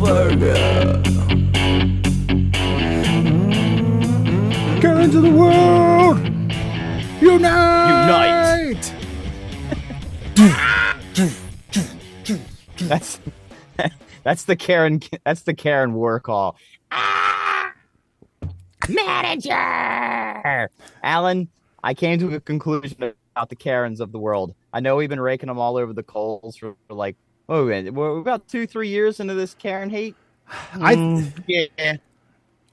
Swagger. Karens of the world, unite! That's the Karen. That's the Karen war call. Manager, Alan. I came to a conclusion about the Karens of the world. I know we've been raking them all over the coals for like, we're about 2-3 years into this Karen hate. Yeah.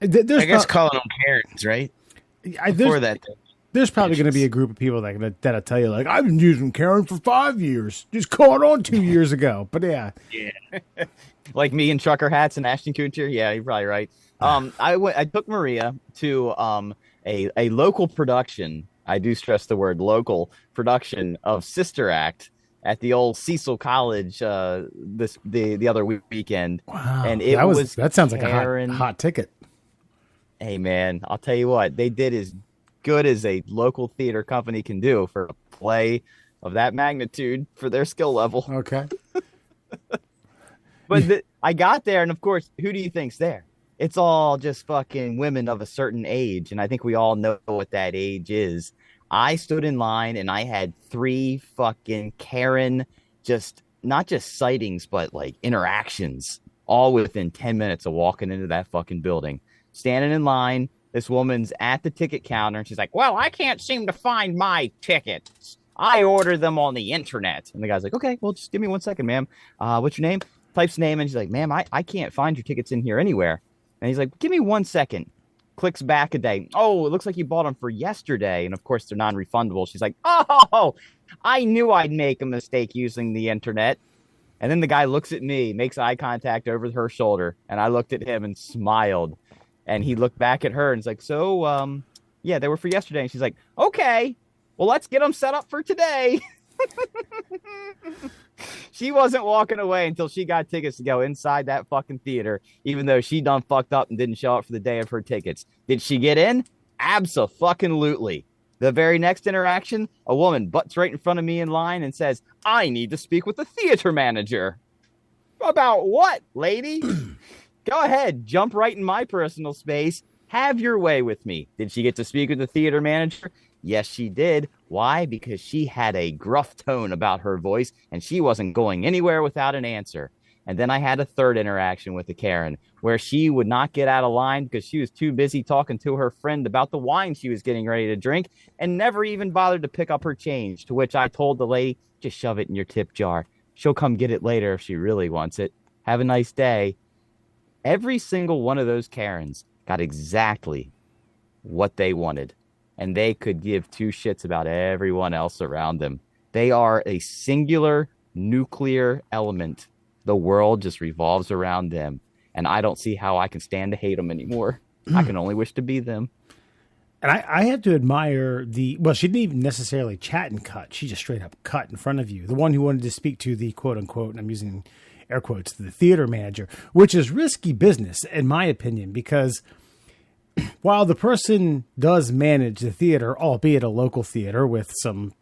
I guess calling them Karens, right? Before that, there's probably going to be a group of people that'll tell you, like, I've been using Karen for 5 years. Just caught on 2 years ago. But yeah. Like me in trucker hats and Ashton Kutcher. Yeah, you're probably right. I took Maria to a local production. I do stress the word local production of Sister Act at the old Cecil College the other weekend. Wow. And that sounds like a hot ticket. Hey man, I'll tell you what, they did as good as a local theater company can do for a play of that magnitude for their skill level. Okay. But I got there, and of course, who do you think's there? It's all just fucking women of a certain age, and I think we all know what that age is. I stood in line, and I had 3 fucking Karen, not just sightings, but like interactions, all within 10 minutes of walking into that fucking building. Standing in line, this woman's at the ticket counter, and she's like, well, I can't seem to find my tickets. I ordered them on the internet. And the guy's like, okay, well, just give me 1 second, ma'am. What's your name? Types name, and she's like, ma'am, I can't find your tickets in here anywhere. And he's like, give me 1 second. Clicks back a day. Oh, it looks like you bought them for yesterday. And of course, they're non-refundable. She's like, oh, I knew I'd make a mistake using the internet. And then the guy looks at me, makes eye contact over her shoulder. And I looked at him and smiled. And he looked back at her and is like, so, yeah, they were for yesterday. And she's like, okay, well, let's get them set up for today. She wasn't walking away until she got tickets to go inside that fucking theater, even though she done fucked up and didn't show up for the day of her tickets. Did she get in? Abso-fucking-lutely. The very next interaction, a woman butts right in front of me in line and says, I need to speak with the theater manager. About what, lady? Go ahead, jump right in my personal space. Have your way with me. Did she get to speak with the theater manager? Yes, she did. Why? Because she had a gruff tone about her voice, and she wasn't going anywhere without an answer. And then I had a third interaction with the Karen, where she would not get out of line because she was too busy talking to her friend about the wine she was getting ready to drink, and never even bothered to pick up her change, to which I told the lady, just shove it in your tip jar. She'll come get it later if she really wants it. Have a nice day. Every single one of those Karens got exactly what they wanted. And they could give 2 shits about everyone else around them. They are a singular nuclear element. The world just revolves around them. And I don't see how I can stand to hate them anymore. I can only wish to be them. And I had to admire well, she didn't even necessarily chat and cut. She just straight up cut in front of you. The one who wanted to speak to the quote unquote, and I'm using air quotes, the theater manager, which is risky business, in my opinion, because while the person does manage the theater, albeit a local theater with some,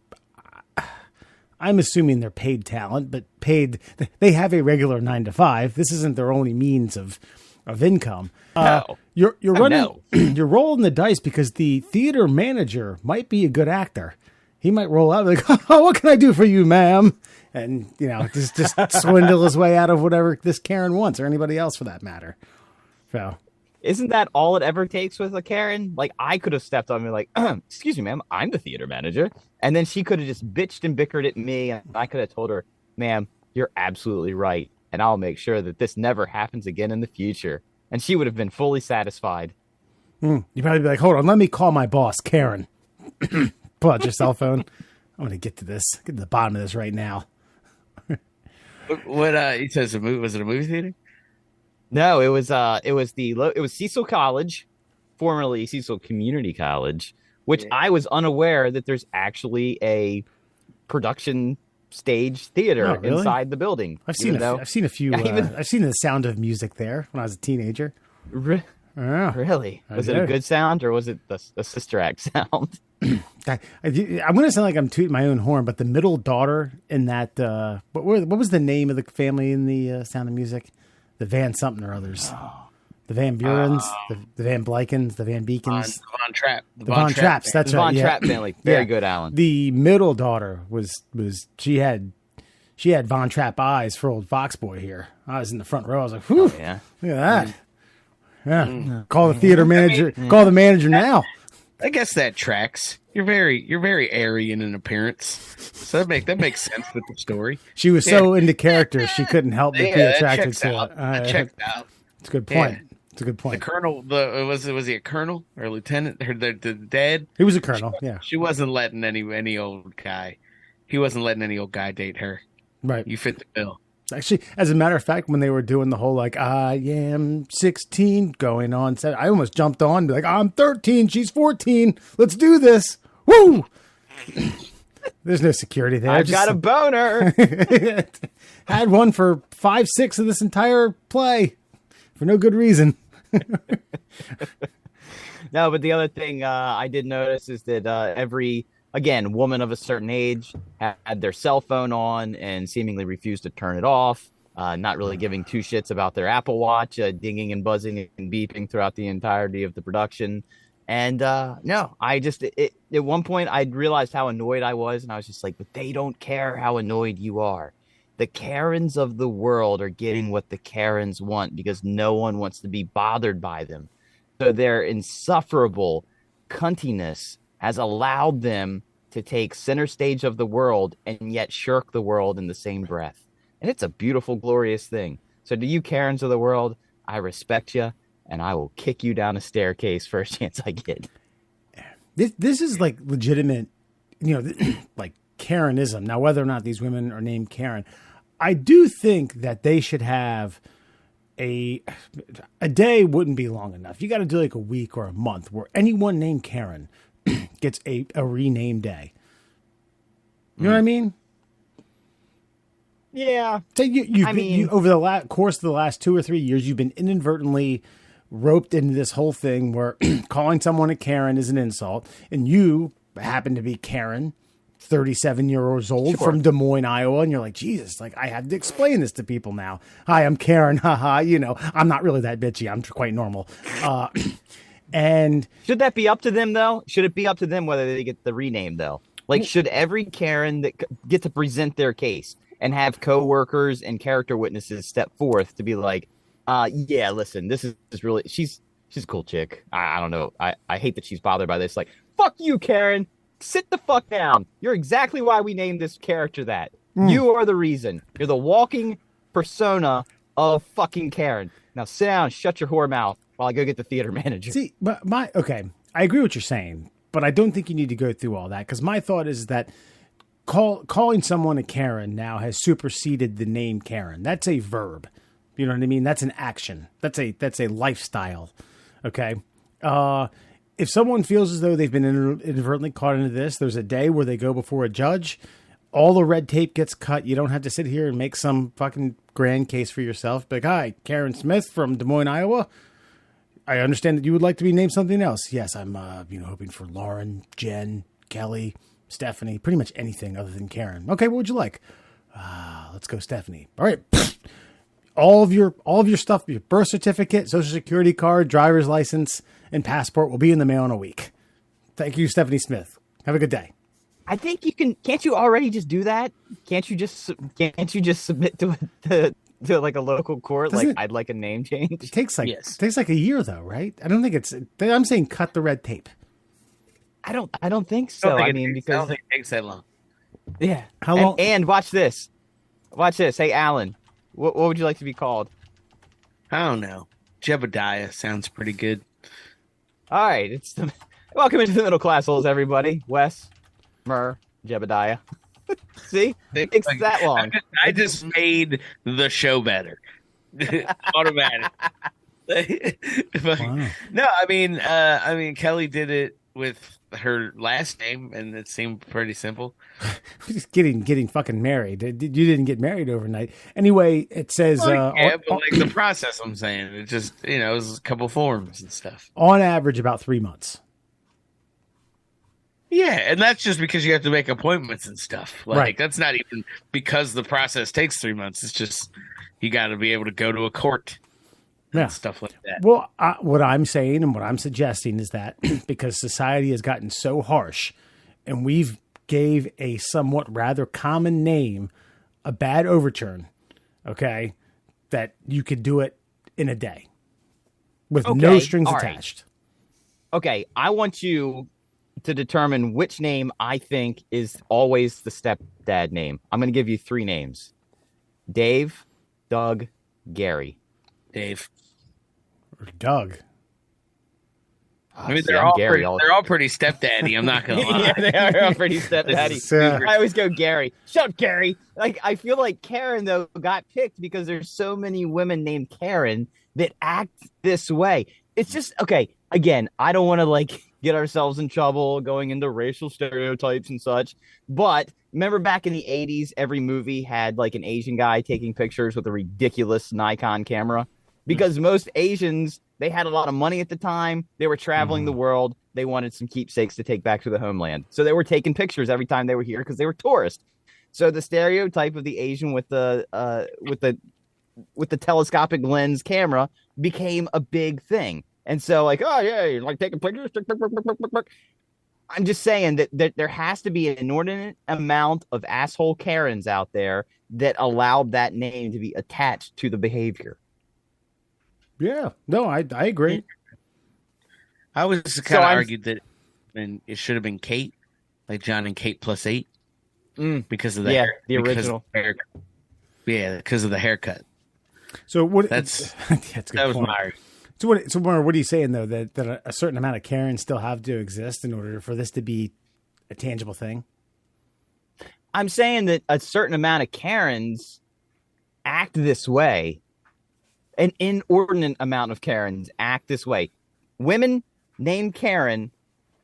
I'm assuming they're paid talent, but they have a regular 9 to 5. This isn't their only means of income. No. You're running, you're rolling the dice because the theater manager might be a good actor. He might roll out like, oh, what can I do for you, ma'am? And, just swindle his way out of whatever this Karen wants, or anybody else for that matter. So. Isn't that all it ever takes with a Karen? Like, I could have stepped on me like, excuse me, ma'am, I'm the theater manager. And then she could have just bitched and bickered at me. And I could have told her, ma'am, you're absolutely right. And I'll make sure that this never happens again in the future. And she would have been fully satisfied. You'd probably be like, hold on, let me call my boss, Karen. Pull out your cell phone. I'm going to get to the bottom of this right now. What he says, was it a movie theater? No, it was Cecil College, formerly Cecil Community College, which I was unaware that there's actually a production stage theater inside the building. I've seen a few. I've sseen The Sound of Music there when I was a teenager. Really? Was it a good sound, or was it the Sister Act sound? I'm going to sound like I'm tooting my own horn, but the middle daughter in that, what was the name of the family in the Sound of Music? the Van something or others. The Van Burens, the Van Blykens, the Van Beacons. Von Trapp. The Von Trapps, that's right. Von Trapp family. Very good, Alan. The middle daughter was she had Von Trapp eyes for old Fox Boy here. I was in the front row. I was like, whew, look at that. Yeah. Call the theater manager. Call the manager now. I guess that tracks. You're very Aryan in appearance, so that makes sense with the story. She was so into character, she couldn't help but be attracted to it. That checked out. It's a good point. Yeah. It's a good point. The colonel, was he a colonel or a lieutenant? Or the dad? He was a colonel. Yeah. She wasn't letting any old guy. He wasn't letting any old guy date her. Right. You fit the bill. Actually, as a matter of fact, when they were doing the whole like I am 16 going on, I almost jumped on and be like, I'm 13, she's 14. Let's do this. Woo! There's no security there. I've got a boner. Had one for 5/6 of this entire play for no good reason. No, but the other thing I did notice is that every woman of a certain age had their cell phone on and seemingly refused to turn it off. Not really giving two shits about their Apple Watch, dinging and buzzing and beeping throughout the entirety of the production. And no, at one point I realized how annoyed I was, and I was just like, but they don't care how annoyed you are. The Karens of the world are getting what the Karens want because no one wants to be bothered by them. So their insufferable cuntiness has allowed them to take center stage of the world and yet shirk the world in the same breath. And it's a beautiful, glorious thing. So to you Karens of the world, I respect you, and I will kick you down a staircase first chance I get. This is like legitimate, like Karenism. Now, whether or not these women are named Karen, I do think that they should have a day wouldn't be long enough. You got to do like a week or a month where anyone named Karen gets a renamed day. You know what I mean? Yeah. So you over the course of the last 2 or 3 years, you've been inadvertently roped into this whole thing where calling someone a Karen is an insult, and you happen to be Karen, 37 years old from Des Moines, Iowa, and you're like, Jesus, like I have to explain this to people now. Hi, I'm Karen. Haha. I'm not really that bitchy. I'm quite normal. And should that be up to them though? Should it be up to them whether they get the rename though? Like, should every Karen that get to present their case and have coworkers and character witnesses step forth to be like, yeah, listen, this is really, she's a cool chick. I don't know. I hate that she's bothered by this. Like, fuck you, Karen. Sit the fuck down. You're exactly why we named this character that. You are the reason. You're the walking persona of fucking Karen. Now sit down and shut your whore mouth while I go get the theater manager. See, but I agree what you're saying, but I don't think you need to go through all that, because my thought is that calling someone a Karen now has superseded the name Karen. That's a verb. You know what I mean? That's an action. That's a lifestyle. Okay. If someone feels as though they've been inadvertently caught into this, there's a day where they go before a judge. All the red tape gets cut. You don't have to sit here and make some fucking grand case for yourself. Like, hi, Karen Smith from Des Moines, Iowa. I understand that you would like to be named something else. Yes, I'm hoping for Lauren, Jen, Kelly, Stephanie, pretty much anything other than Karen. Okay, what would you like? Let's go, Stephanie. All right. All of your stuff, your birth certificate, social security card, driver's license, and passport will be in the mail in a week. Thank you, Stephanie Smith. Have a good day. I think you can. Can't you already just do that? Can't you just submit to like a local court? I'd like a name change. It takes like a year though, right? I don't think it's. I'm saying cut the red tape. I don't think so. I don't think it takes that long. Yeah. How long? And watch this. Watch this. Hey, Alan, what would you like to be called? I don't know. Jebediah sounds pretty good. All right. Welcome into the Middle Classholes, everybody. Wes, Murr, Jebediah. See? It takes that long. I just made the show better. Automatic. Wow. No, I mean, Kelly did it with her last name, and it seemed pretty simple. Just getting fucking married. You didn't get married overnight. Anyway, it says... but the process, I'm saying. It just, it was a couple forms and stuff. On average, about 3 months. Yeah, and that's just because you have to make appointments and stuff. Like Right. that's not even because the process takes 3 months. It's just you got to be able to go to a court and Yeah. stuff like that. Well, what I'm saying and what I'm suggesting is that because society has gotten so harsh and we've gave a somewhat rather common name a bad overturn, okay, that you could do it in a day with no Okay, strings all right. attached. Okay, I want you to determine which name I think is always the stepdad name. I'm going to give you 3 names: Dave, Doug, Gary. Dave. Or Doug. I mean, See, I'm Gary all they're all pretty stepdaddy. I'm not gonna lie. yeah, they are all pretty stepdaddy. This is, I always go Gary. Shut up, Gary. Like, I feel like Karen though got picked because there's so many women named Karen that act this way. It's just okay. Again, I don't want to like get ourselves in trouble going into racial stereotypes and such. But remember back in the 80s, every movie had like an Asian guy taking pictures with a ridiculous Nikon camera because most Asians, they had a lot of money at the time. They were traveling the world. They wanted some keepsakes to take back to the homeland. So they were taking pictures every time they were here because they were tourists. So the stereotype of the Asian with the telescopic lens camera became a big thing. And so like, oh yeah, you're like taking pictures. I'm just saying that there has to be an inordinate amount of asshole Karens out there that allowed that name to be attached to the behavior. Yeah. No, I agree. I was kind of argued that and it should have been Kate, like John and Kate plus 8, because of the the original. Yeah, because of the haircut. So what? That's that's a good that was point. my. So what are you saying though that a certain amount of Karens still have to exist in order for this to be a tangible thing? I'm saying that a certain amount of Karens act this way. An inordinate amount of Karens act this way. Women named Karen,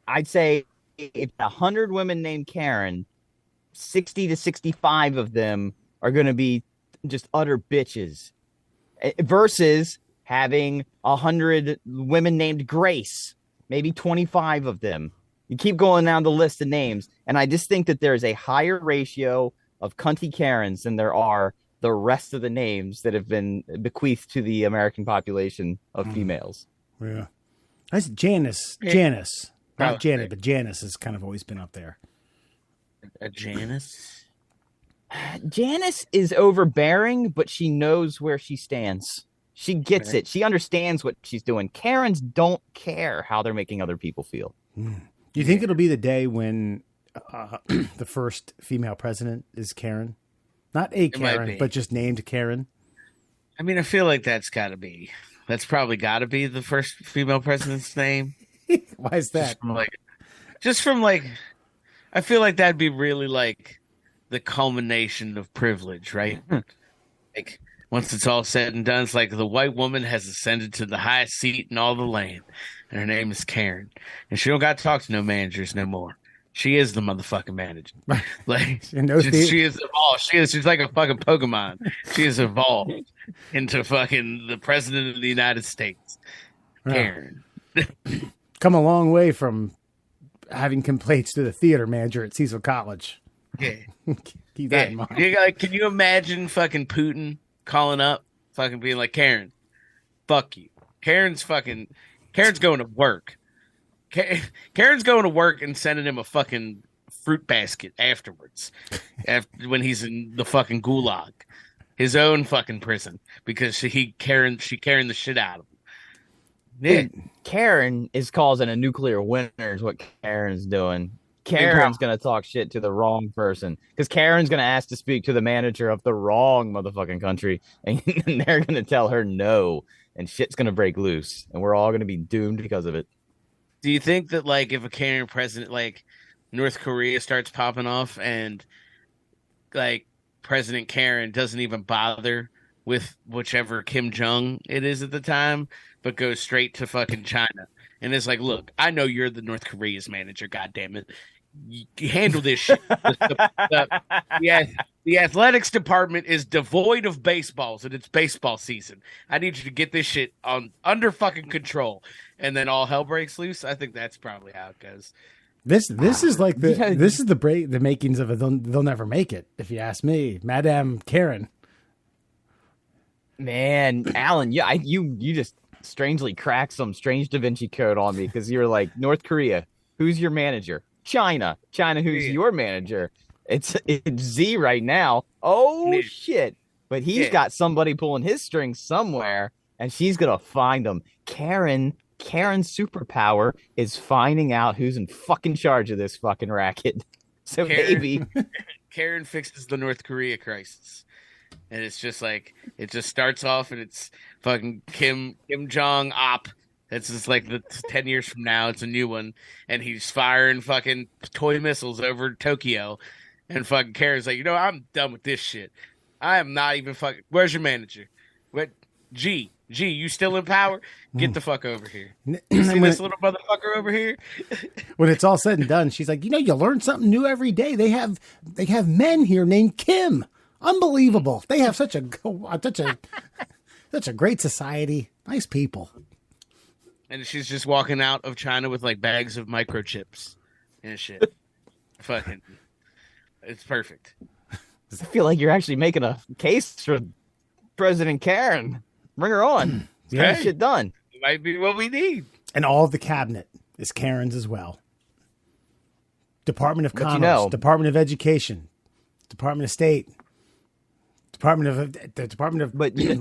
I'd say if 100 women named Karen, 60 to 65 of them are going to be just utter bitches. Versus having 100 women named Grace, maybe 25 of them. You keep going down the list of names, and I just think that there's a higher ratio of cunty Karens than there are the rest of the names that have been bequeathed to the American population of females. Yeah. That's Janice. Janice. Not Janet, but Janice has kind of always been up there. A Janice? Janice is overbearing, but she knows where she stands. She gets it. She understands what she's doing. Karens don't care how they're making other people feel. Do you think it'll be the day when the first female president is Karen? Not a Karen, but just named Karen? I mean, I feel like that's probably got to be the first female president's name. Why is that? Just from I feel like that'd be really like the culmination of privilege, right? Like once it's all said and done, it's like the white woman has ascended to the highest seat in all the land, and her name is Karen, and she don't got to talk to no managers no more. She is the motherfucking manager. Like she is evolved. She's like a fucking Pokemon. She is evolved into fucking the president of the United States. Karen. Come a long way from having complaints to the theater manager at Cecil College. Yeah. Keep that in mind. Can you imagine fucking Putin calling up, fucking being like, Karen, fuck you. Karen's going to work. Karen's going to work and sending him a fucking fruit basket afterwards, when he's in the fucking gulag, his own fucking prison, because she carrying the shit out of him. Yeah. Karen is causing a nuclear winter is what Karen's doing. Karen's going to talk shit to the wrong person because Karen's going to ask to speak to the manager of the wrong motherfucking country, and they're going to tell her no, and shit's going to break loose, and we're all going to be doomed because of it. Do you think that, like, if a Karen president, like, North Korea starts popping off and, like, President Karen doesn't even bother with whichever Kim Jong it is at the time, but goes straight to fucking China and is like, look, I know you're the North Korea's manager, goddammit. You handle this shit. The athletics department is devoid of baseballs, and it's baseball season. I need you to get this shit under fucking control. And then all hell breaks loose. I think that's probably how it goes. This is like the Yeah. this is the makings of a they'll never make it, if you ask me, Madame Karen. Man, Alan, yeah, you just strangely cracked some strange Da Vinci Code on me because you're like North Korea. Who's your manager? China. Who's your manager? It's Z right now. Oh shit! But he's got somebody pulling his strings somewhere, and she's gonna find them. Karen's superpower is finding out who's in fucking charge of this fucking racket. So maybe Karen fixes the North Korea crisis. And it's just like, it just starts off and it's fucking Kim Jong Op. That's just like 10 years from now, it's a new one. And he's firing fucking toy missiles over Tokyo. And fucking Karen's like, I'm done with this shit. I am not even fucking, where's your manager? What? G, you still in power? Get the fuck over here. You see this little motherfucker over here? When it's all said and done, she's like, you learn something new every day. They have men here named Kim. Unbelievable. They have such a great society. Nice people. And she's just walking out of China with like bags of microchips and shit. Fucking, it's perfect. I feel like you're actually making a case for President Karen. Bring her on. Get shit done. It might be what we need. And all of the cabinet is Karen's as well. Department of Commerce, Department of Education, Department of State, Department of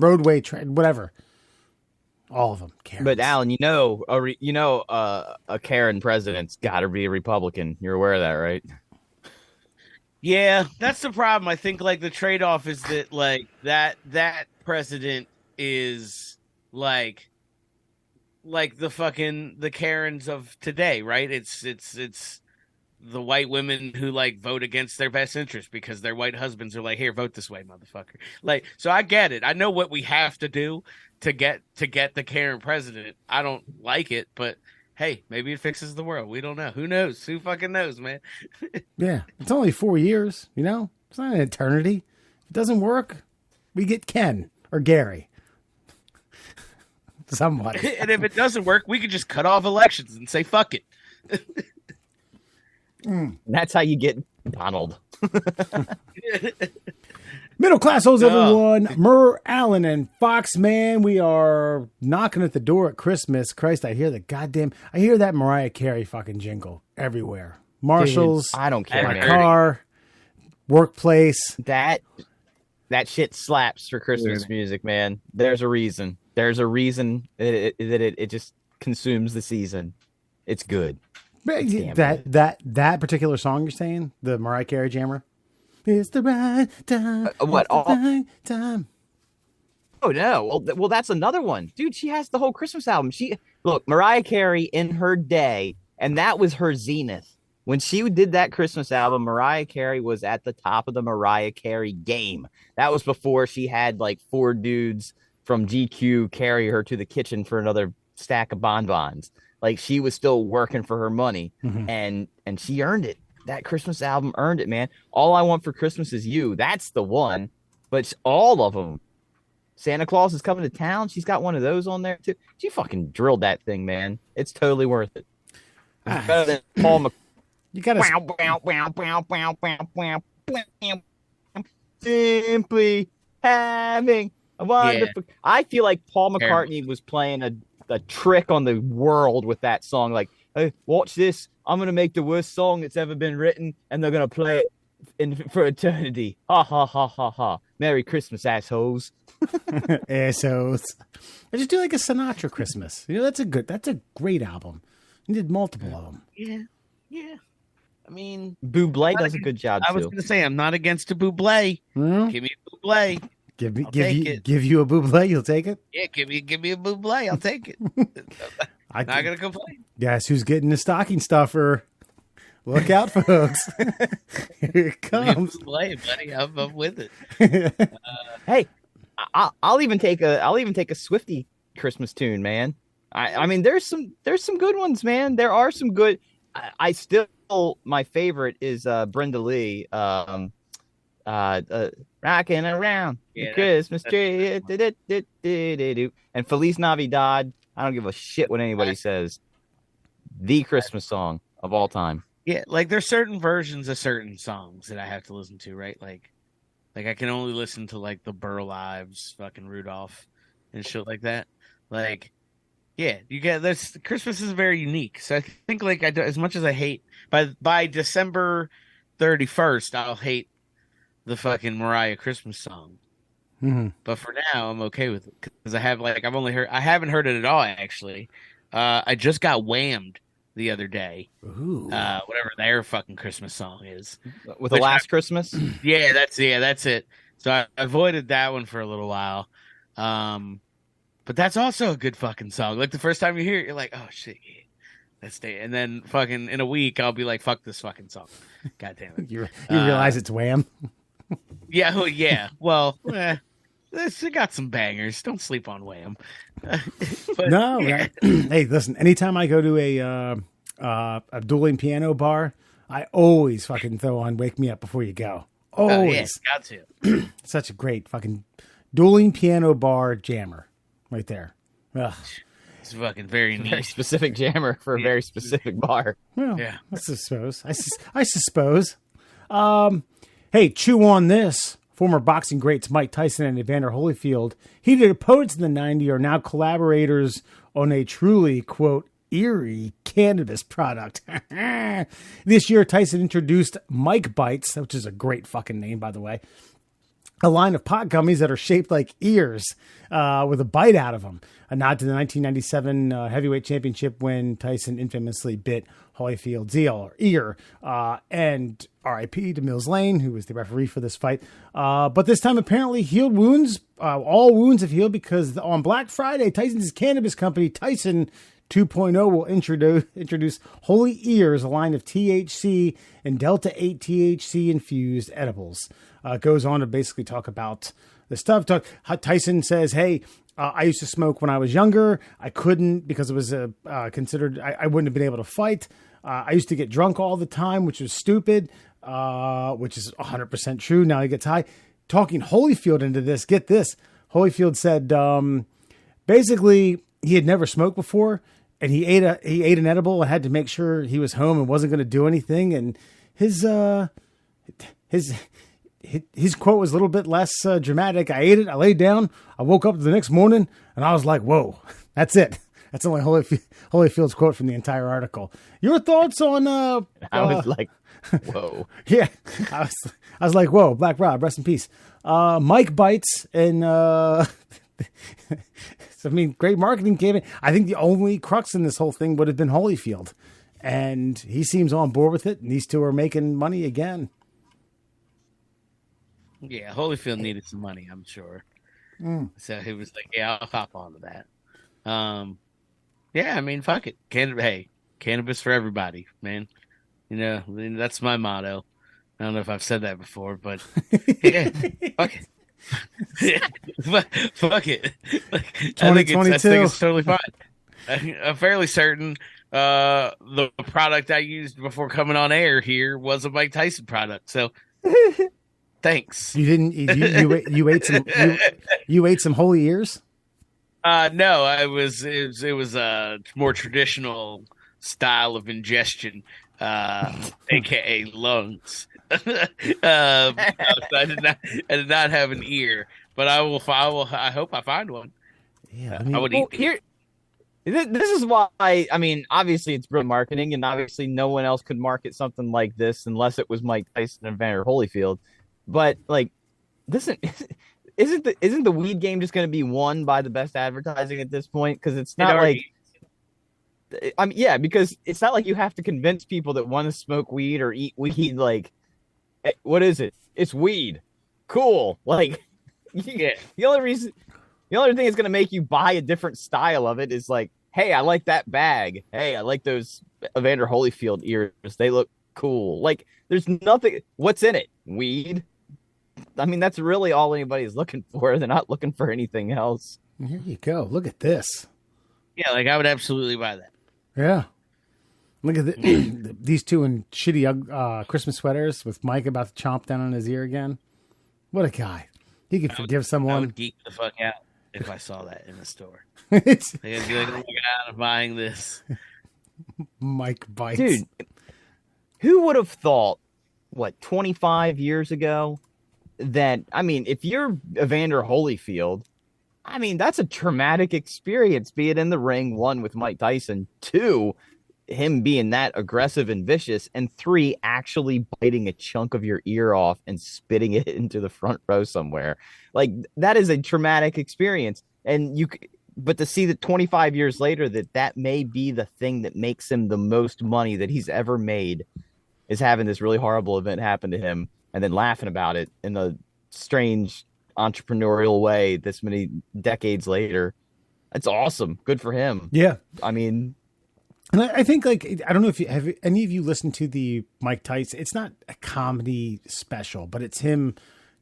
Roadway Trade, whatever. All of them. Karens. But Alan, a Karen president's got to be a Republican. You're aware of that, right? Yeah, that's the problem. I think like the trade-off is that like that president is like the Karens of today, right? It's the white women who like vote against their best interest because their white husbands are like, here, vote this way, motherfucker. Like, so I get it. I know what we have to do to get the Karen president. I don't like it, but hey, maybe it fixes the world. We don't know. Who knows? Who fucking knows, man? Yeah, it's only 4 years. It's not an eternity. If it doesn't work, we get Ken or Gary. Somebody. And if it doesn't work, we could just cut off elections and say fuck it. That's how you get Donald. Middle class hoes, everyone. Murr, Allen, and Fox, man. We are knocking at the door at Christmas. Christ, I hear that Mariah Carey fucking jingle everywhere. Marshalls. Dude, I don't care. My car, workplace. That shit slaps for Christmas music, man. There's a reason. There's a reason that it just consumes the season. It's good. That particular song you're saying, the Mariah Carey jammer. It's the right time. Right time. Oh no! Well, that's another one, dude. She has the whole Christmas album. Look, Mariah Carey in her day, and that was her zenith. When she did that Christmas album, Mariah Carey was at the top of the Mariah Carey game. That was before she had like 4 dudes from GQ carry her to the kitchen for another stack of bonbons. Like, she was still working for her money, and she earned it. That Christmas album earned it, man. All I Want for Christmas Is You. That's the one. But it's all of them. Santa Claus Is Coming to Town. She's got one of those on there too. She fucking drilled that thing, man. It's totally worth it. It's better than Paul McCartney. You gotta simply having a wonderful. Yeah. I feel like Paul McCartney was playing a trick on the world with that song. Like, hey, watch this. I'm gonna make the worst song that's ever been written, and they're gonna play it for eternity. Ha ha ha ha ha. Merry Christmas, assholes. Assholes. I just do like a Sinatra Christmas. That's a great album. You did multiple of them. Yeah. I mean, Bublé does a good job too. I was gonna say I'm not against a Bublé. Give me a Bublé. Give you a Bublé, you'll take it? Yeah, give me a Bublé, I'll take it. I'm not gonna complain. Guess who's getting the stocking stuffer? Look out, folks. Here it comes. Bublé, buddy. I'm with it. Hey, I'll even take a Swiftie Christmas tune, man. I mean, there's some good ones, man. There are some good. I still, my favorite is Brenda Lee. Rocking around the Christmas tree. And Feliz Navidad. I don't give a shit what anybody says. The Christmas song of all time. Yeah, like there's certain versions of certain songs that I have to listen to, right? Like I can only listen to like the Burl Ives, fucking Rudolph, and shit like that. Like, yeah, you get this. Christmas is very unique. So I think like as much as I hate by December 31st, I'll hate the fucking Mariah Christmas song. Mm-hmm. But for now, I'm okay with it because I haven't heard it at all actually. I just got whammed the other day. Ooh. Whatever their fucking Christmas song is. With the last Christmas. Yeah, that's it. So I avoided that one for a little while. But that's also a good fucking song. Like the first time you hear it, you're like, oh shit, yeah, that's the. And then fucking in a week, I'll be like, fuck this fucking song. God damn it. You realize it's Wham? Yeah, oh, yeah. Well, it got some bangers. Don't sleep on Wham. But, No. yeah. Hey, listen. Anytime I go to a dueling piano bar, I always fucking throw on "Wake Me Up Before You Go." Always. Yeah, got to. Such a great fucking dueling piano bar jammer, right there. Ugh. It's fucking very Very neat. specific jammer for a very specific bar. Well, Yeah. I suppose. I suppose. Hey, chew on this. Former boxing greats Mike Tyson and Evander Holyfield, heated opponents in the '90s, are now collaborators on a truly, quote, eerie cannabis product. This year, Tyson introduced Mike Bites, which is a great fucking name, by the way, a line of pot gummies that are shaped like ears with a bite out of them. A nod to the 1997 heavyweight championship when Tyson infamously bit Holyfield's ear. And R.I.P. to Mills Lane, who was the referee for this fight. But this time, apparently, healed wounds. All wounds have healed because on Black Friday, Tyson's cannabis company, Tyson 2.0, will introduce Holy Ears, a line of THC and Delta 8 THC infused edibles. Goes on to basically talk about the stuff. Tyson says, hey, I used to smoke when I was younger. I couldn't because it was considered, I wouldn't have been able to fight. I used to get drunk all the time, which was stupid, which is 100% true. Now he gets high. Talking Holyfield into this, get this. Holyfield said, basically, he had never smoked before, and he ate an edible and had to make sure he was home and wasn't going to do anything. And his quote was a little bit less dramatic. I ate it. I laid down. I woke up the next morning, and I was like, "Whoa, that's it." That's only Holyfield's quote from the entire article. Your thoughts on? I was like, "Whoa." Yeah, I was like, "Whoa, Black Rob, rest in peace." Mike Bites and. I mean, great marketing campaign. I think the only crux in this whole thing would have been Holyfield, and he seems on board with it. And these two are making money again. Yeah, Holyfield needed some money, I'm sure. So he was like, yeah, I'll hop onto that. Yeah, I mean, fuck it. Cannabis for everybody, man. You know, that's my motto. I don't know if I've said that before, but yeah, fuck it. Fuck it. Like, I think it's totally fine. I'm fairly certain the product I used before coming on air here was a Mike Tyson product. So thanks. You didn't. You ate some. You ate some Holy Ears. No, it was a more traditional style of ingestion, aka lungs. I did not have an ear, but I hope I find one. Yeah, I would eat here. This is why, I mean, obviously it's brilliant marketing, and obviously no one else could market something like this unless it was Mike Tyson and Evander Holyfield. But like, this isn't the weed game just going to be won by the best advertising at this point? Because it's not like. I mean, yeah, because it's not like you have to convince people that want to smoke weed or eat weed. Like, what is it? It's weed. Cool. Like, yeah. The only thing that's going to make you buy a different style of it is like, hey, I like that bag. Hey, I like those Evander Holyfield ears. They look cool. Like, there's nothing. What's in it? Weed. I mean, that's really all anybody's looking for. They're not looking for anything else. Here you go. Look at this. Yeah, like I would absolutely buy that. Yeah. Look at these two in shitty Christmas sweaters with Mike about to chomp down on his ear again. What a guy. He could forgive someone. I would geek the fuck out if I saw that in the store. It's I'd be like, oh my God, I'm buying this. Mike Bites. Dude, who would have thought, 25 years ago, that, I mean, if you're Evander Holyfield, I mean, that's a traumatic experience, be it in the ring, one, with Mike Tyson, two, him being that aggressive and vicious, and three, actually biting a chunk of your ear off and spitting it into the front row somewhere. Like, that is a traumatic experience. But to see that 25 years later, that may be the thing that makes him the most money that he's ever made, is having this really horrible event happen to him and then laughing about it in a strange entrepreneurial way this many decades later. It's awesome. Good for him. Yeah. I mean, and I think, like, I don't know if have any of you listened to the Mike Tyson. It's not a comedy special, but it's him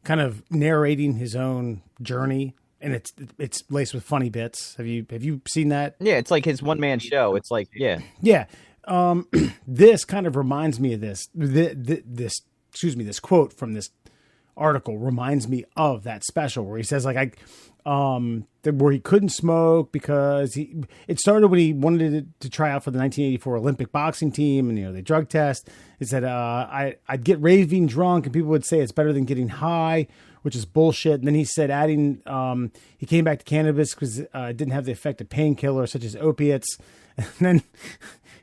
kind of narrating his own journey, and it's laced with funny bits. Have you seen that? Yeah, it's like his one man show. It's like, yeah. This kind of reminds me of this. This quote from this article reminds me of that special where he says, like, where he couldn't smoke because it started when he wanted to try out for the 1984 Olympic boxing team, and they drug test. He said, I'd get raving drunk and people would say it's better than getting high, which is bullshit. And then he said, he came back to cannabis because it didn't have the effect of painkillers such as opiates. And then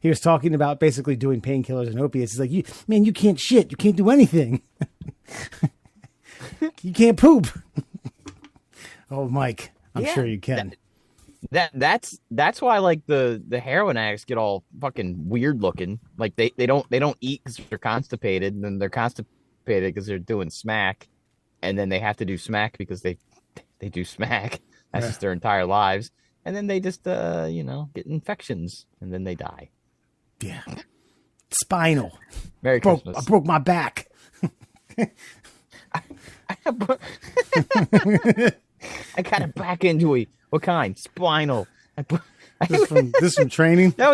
he was talking about basically doing painkillers and opiates. He's like, you can't shit. You can't do anything. You can't poop. Oh, Mike, I'm sure you can. That's why, like, the heroin addicts get all fucking weird looking. Like they don't eat because they're constipated, and then they're constipated because they're doing smack, and then they have to do smack because they do smack. That's just their entire lives, and then they just get infections, and then they die. Yeah, spinal. Merry Christmas. I broke my back. I got a back injury. What kind? Spinal. This from training. That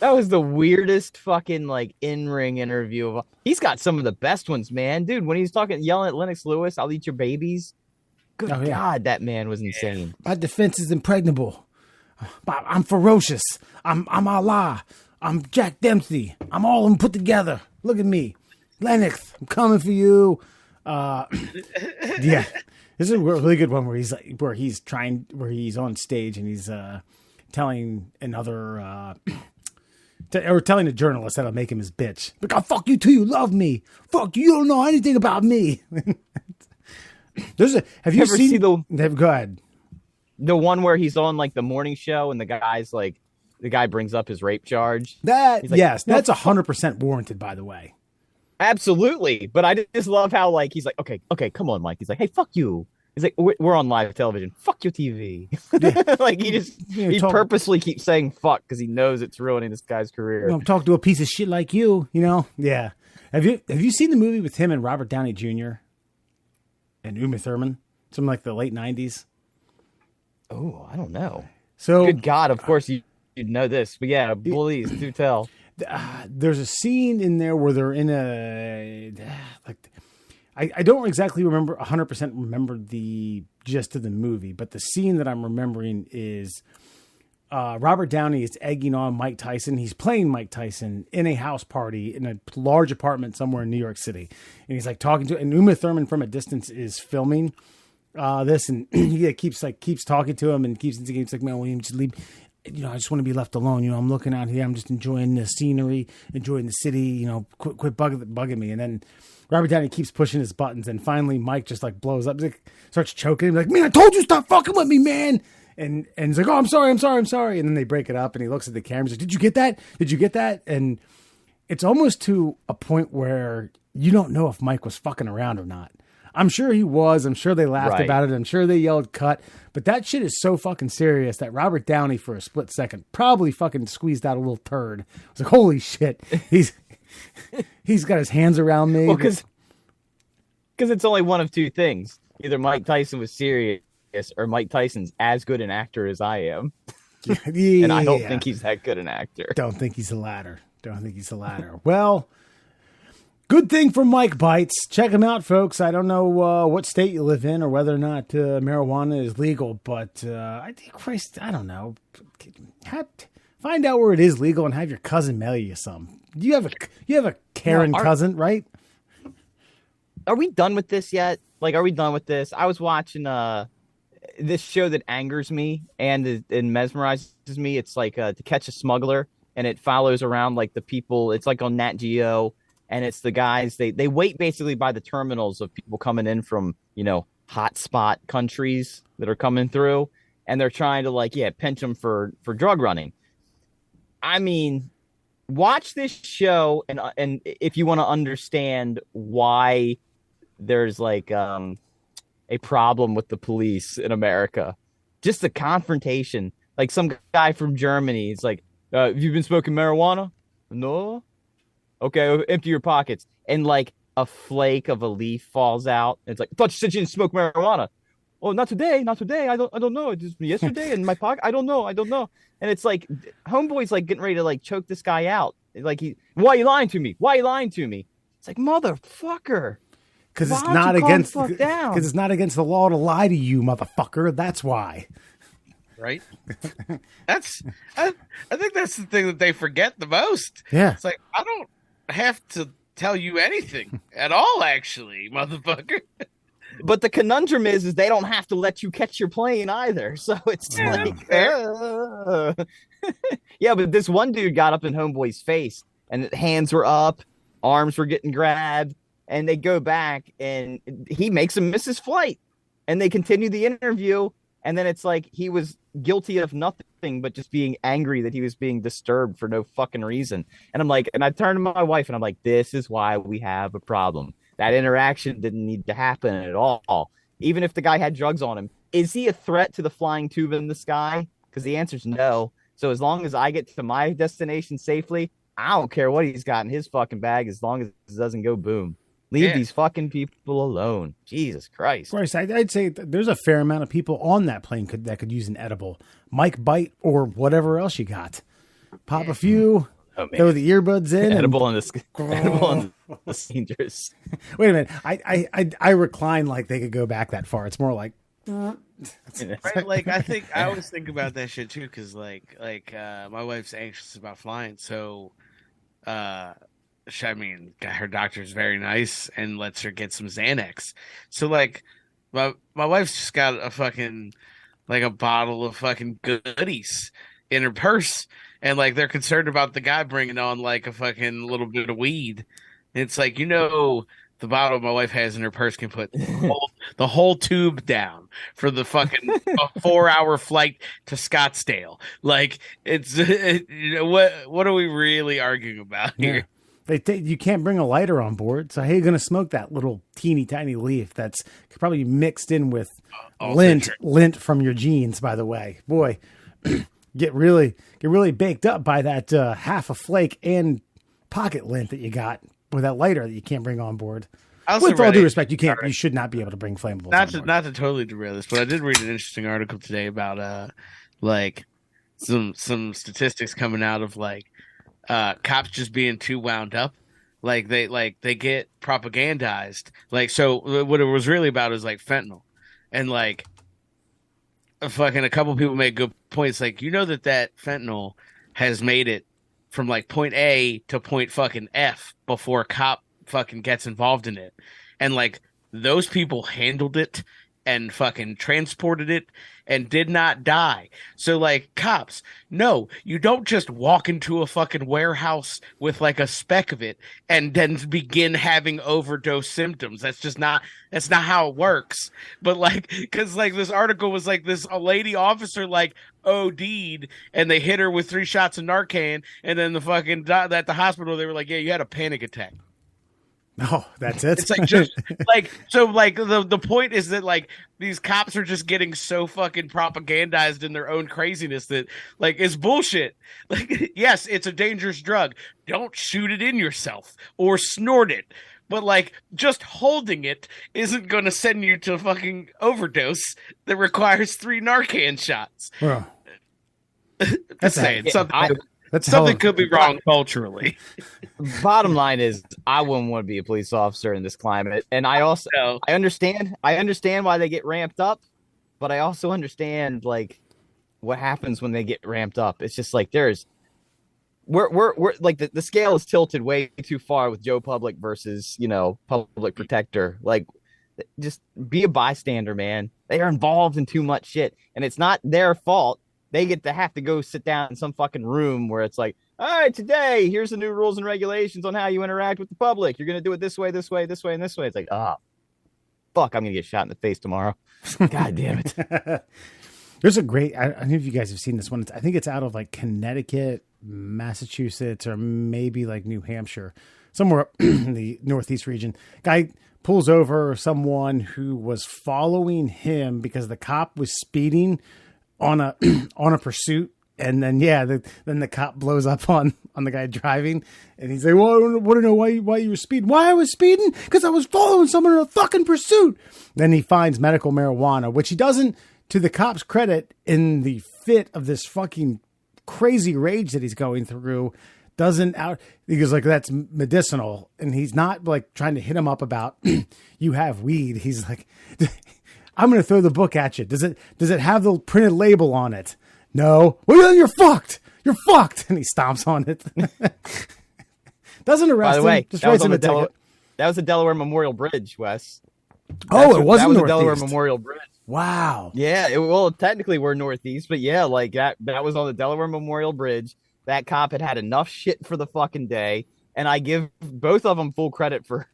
was the weirdest fucking, like, in-ring interview of. He's got some of the best ones, man, dude. When he's yelling at Lennox Lewis, "I'll eat your babies." Good God, that man was insane. My defense is impregnable. I'm ferocious. I'm Allah. I'm Jack Dempsey. I'm all of them put together. Look at me, Lennox. I'm coming for you. Yeah. This is a really good one where he's on stage and he's telling telling a journalist that'll make him his bitch. Like, I'll fuck you too. You love me. Fuck you. You don't know anything about me. Have you ever seen go ahead. The one where he's on, like, the morning show and the guy brings up his rape charge. That's 100% warranted, by the way. Absolutely. But I just love how, like, he's like, okay, come on, Mike. He's like, hey, fuck you. He's like, we're on live television. Fuck your TV. Yeah. Like, he purposely keeps saying fuck because he knows it's ruining this guy's career. I'm talking to a piece of shit like you, Yeah. Have you seen the movie with him and Robert Downey Jr. and Uma Thurman? Something like the late 90s? Oh, I don't know. So, good God, of course you'd know this. But yeah, please do tell. There's a scene in there where they're in I don't exactly 100% remember the gist of the movie, but the scene that I'm remembering is Robert Downey is egging on Mike Tyson. He's playing Mike Tyson in a house party in a large apartment somewhere in New York City. And he's like talking to, and Uma Thurman from a distance is filming this, and he keeps talking to him and keeps like, man, will you just leave? I just want to be left alone. I'm looking out here. I'm just enjoying the scenery, enjoying the city. Quit bugging me. And then Robert Downey keeps pushing his buttons, and finally Mike just, like, blows up, like, starts choking him, like, man, I told you stop fucking with me, man. And he's like, oh, I'm sorry. And then they break it up, and he looks at the camera. He's like, did you get that? And it's almost to a point where you don't know if Mike was fucking around or not. I'm sure he was. I'm sure they laughed about it. I'm sure they yelled cut. But that shit is so fucking serious that Robert Downey, for a split second, probably fucking squeezed out a little turd. I was like, holy shit. He's got his hands around me. Well, because it's only one of two things. Either Mike Tyson was serious or Mike Tyson's as good an actor as I am. Yeah. And I don't think he's that good an actor. Don't think he's the latter. Well, good thing for Mike Bites. Check him out, folks. I don't know what state you live in or whether or not marijuana is legal, but I don't know. Find out where it is legal and have your cousin mail you some. You have a Karen cousin, right? Are we done with this yet? Like, are we done with this? I was watching this show that angers me and it mesmerizes me. It's like To Catch a Smuggler, and it follows around like the people. It's like on Nat Geo, and it's the guys. They wait basically by the terminals of people coming in from hotspot countries that are coming through, and they're trying to pinch them for drug running. I mean, watch this show and if you want to understand why there's a problem with the police in America, just the confrontation. Like some guy from Germany, it's like, have you been smoking marijuana? No. Okay, empty your pockets. And like a flake of a leaf falls out. And it's like, I thought you said you didn't smoke marijuana. Oh, not today. I don't know. It just yesterday in my pocket. I don't know. And it's like, homeboy's like getting ready to like choke this guy out. Like, why are you lying to me? It's like, motherfucker. Because it's not against the law to lie to you, motherfucker. That's why. Right. I think that's the thing that they forget the most. Yeah. It's like, I don't have to tell you anything at all, actually, motherfucker. But the conundrum is they don't have to let you catch your plane either. So it's yeah, but this one dude got up in homeboy's face and hands were up, arms were getting grabbed, and they go back and he makes him miss his flight. And they continue the interview. And then it's like he was guilty of nothing but just being angry that he was being disturbed for no fucking reason. And I'm like, and I turned to my wife and I'm like, this is why we have a problem. That interaction didn't need to happen at all. Even if the guy had drugs on him, is he a threat to the flying tube in the sky? Because the answer is no. So as long as I get to my destination safely, I don't care what he's got in his fucking bag as long as it doesn't go boom. Leave these fucking people alone. Jesus Christ. Of course, I'd say there's a fair amount of people on that plane that could use an edible. Mike Bite or whatever else you got. Pop a few, throw the earbuds in. Edible on the dangerous. Wait a minute. I recline like they could go back that far. It's more like... Right, like I always think about that shit too, because like my wife's anxious about flying, so her doctor's very nice and lets her get some Xanax. So like my wife's just got a fucking like a bottle of fucking goodies in her purse, and like they're concerned about the guy bringing on like a fucking little bit of weed. And it's like, the bottle my wife has in her purse can put the whole tube down for the fucking 4-hour flight to Scottsdale. Like, what are we really arguing about here? You can't bring a lighter on board, so how are you going to smoke that little teeny tiny leaf that's probably mixed in with lint from your jeans? By the way, boy, get really baked up by that half a flake and pocket lint that you got with that lighter that you can't bring on board. With all due respect, you should not be able to bring flammables. Not to totally derail this, but I did read an interesting article today about like some statistics coming out of like cops just being too wound up. Like they get propagandized. Like, so what it was really about is like fentanyl, and like a couple people made good points. Like, that fentanyl has made it from like point A to point fucking F before a cop fucking gets involved in it. And like those people handled it and fucking transported it and did not die. So like, cops, no, you don't just walk into a fucking warehouse with like a speck of it and then begin having overdose symptoms. That's not how it works. But like, cause like this article was like a lady officer like OD'd and they hit her with 3 shots of Narcan, and then the fucking at the hospital they were like, yeah, you had a panic attack. No, that's it. It's like just like, so like the point is that like these cops are just getting so fucking propagandized in their own craziness that like it's bullshit. Like, yes, it's a dangerous drug. Don't shoot it in yourself or snort it. But like just holding it isn't going to send you to a fucking overdose that requires 3 Narcan shots. Well, that's saying something could be wrong culturally. Bottom line is, I wouldn't want to be a police officer in this climate, and I understand why they get ramped up, but I also understand like what happens when they get ramped up. It's just like we're like the scale is tilted way too far with Joe Public versus, Public Protector. Like, just be a bystander, man. They are involved in too much shit, and it's not their fault. They have to go sit down in some fucking room where it's like, all right, today, here's the new rules and regulations on how you interact with the public. You're going to do it this way, this way, this way, and this way. It's like, fuck, I'm going to get shot in the face tomorrow. God damn it. There's a great, I don't know if you guys have seen this one. I think it's out of like Connecticut, Massachusetts, or maybe like New Hampshire, somewhere up in the Northeast region. Guy pulls over someone who was following him because the cop was speeding on a pursuit. And then, then the cop blows up on the guy driving, and he's like, well, I want to know why you were speeding. Why I was speeding? Because I was following someone in a fucking pursuit. Then he finds medical marijuana, which he doesn't, to the cop's credit, in the fit of this fucking crazy rage that he's going through, he goes like, that's medicinal. And he's not like trying to hit him up about, you have weed. He's like, I'm going to throw the book at you. Does it have the printed label on it? No. Well, then you're fucked. You're fucked. And he stomps on it. Doesn't arrest him. By the way, just writes him a ticket. That was the Delaware Memorial Bridge, Wes. It wasn't the Delaware Memorial Bridge. Wow. Yeah. Technically we're Northeast, but yeah, like that was on the Delaware Memorial Bridge. That cop had enough shit for the fucking day, and I give both of them full credit for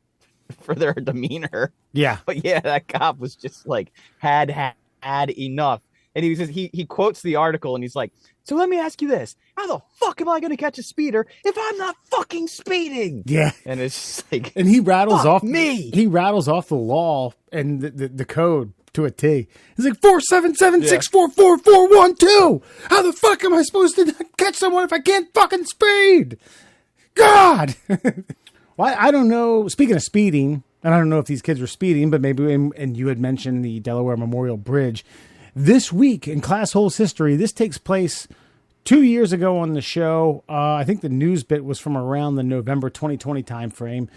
their demeanor. Yeah. But yeah, that cop was just like had enough. And he quotes the article, and he's like, so let me ask you this. How the fuck am I going to catch a speeder if I'm not fucking speeding? Yeah. And it's just like, and he rattles off me. He rattles off the law and the code to a T. He's like, 477-644-412. How the fuck am I supposed to catch someone if I can't fucking speed? God. Well, I don't know. Speaking of speeding, and I don't know if these kids were speeding, but maybe, and you had mentioned the Delaware Memorial Bridge. This week in Classholes history, this takes place 2 years ago on the show. I think the news bit was from around the November 2020 timeframe.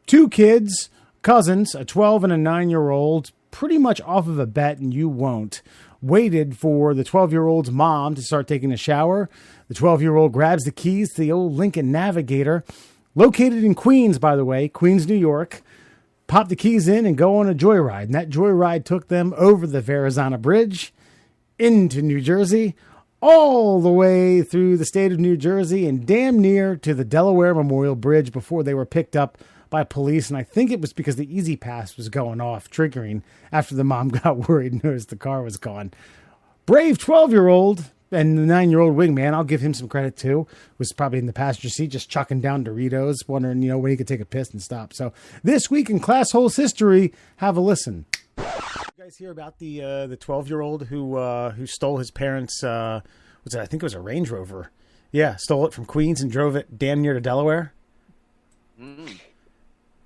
Two kids, cousins, a 12 and a 9-year-old, pretty much off of a bet, and you won't, waited for the 12-year-old's mom to start taking a shower. The 12-year-old grabs the keys to the old Lincoln Navigator, located in Queens, by the way, Queens, New York. Pop the keys in and go on a joyride. And that joyride took them over the Verrazano Bridge, into New Jersey, all the way through the state of New Jersey, and damn near to the Delaware Memorial Bridge before they were picked up by police. And I think it was because the Easy Pass was going off, triggering after the mom got worried and noticed the car was gone. Brave 12-year-old and the 9-year-old wingman, I'll give him some credit too, was probably in the passenger seat just chucking down Doritos, wondering, when he could take a piss and stop. So this week in Classholes history, have a listen. You guys hear about the 12-year-old who stole his parents' I think it was a Range Rover. Yeah, stole it from Queens and drove it damn near to Delaware.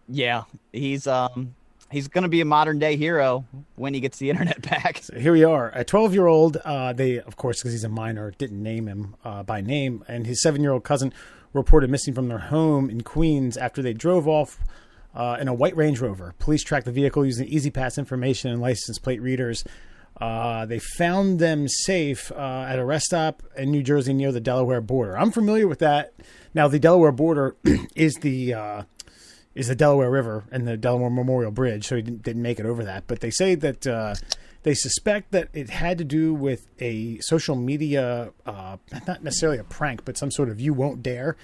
Yeah, he's going to be a modern day hero when he gets the internet back. So here we are. A 12-year-old, they, of course, because he's a minor, didn't name him by name. And his 7-year-old cousin reported missing from their home in Queens after they drove off in a white Range Rover. Police tracked the vehicle using Easy Pass information and license plate readers. They found them safe at a rest stop in New Jersey near the Delaware border. I'm familiar with that. Now, the Delaware border is the Delaware River and the Delaware Memorial Bridge, so he didn't make it over that. But they say that they suspect that it had to do with a social media, not necessarily a prank, but some sort of you won't dare,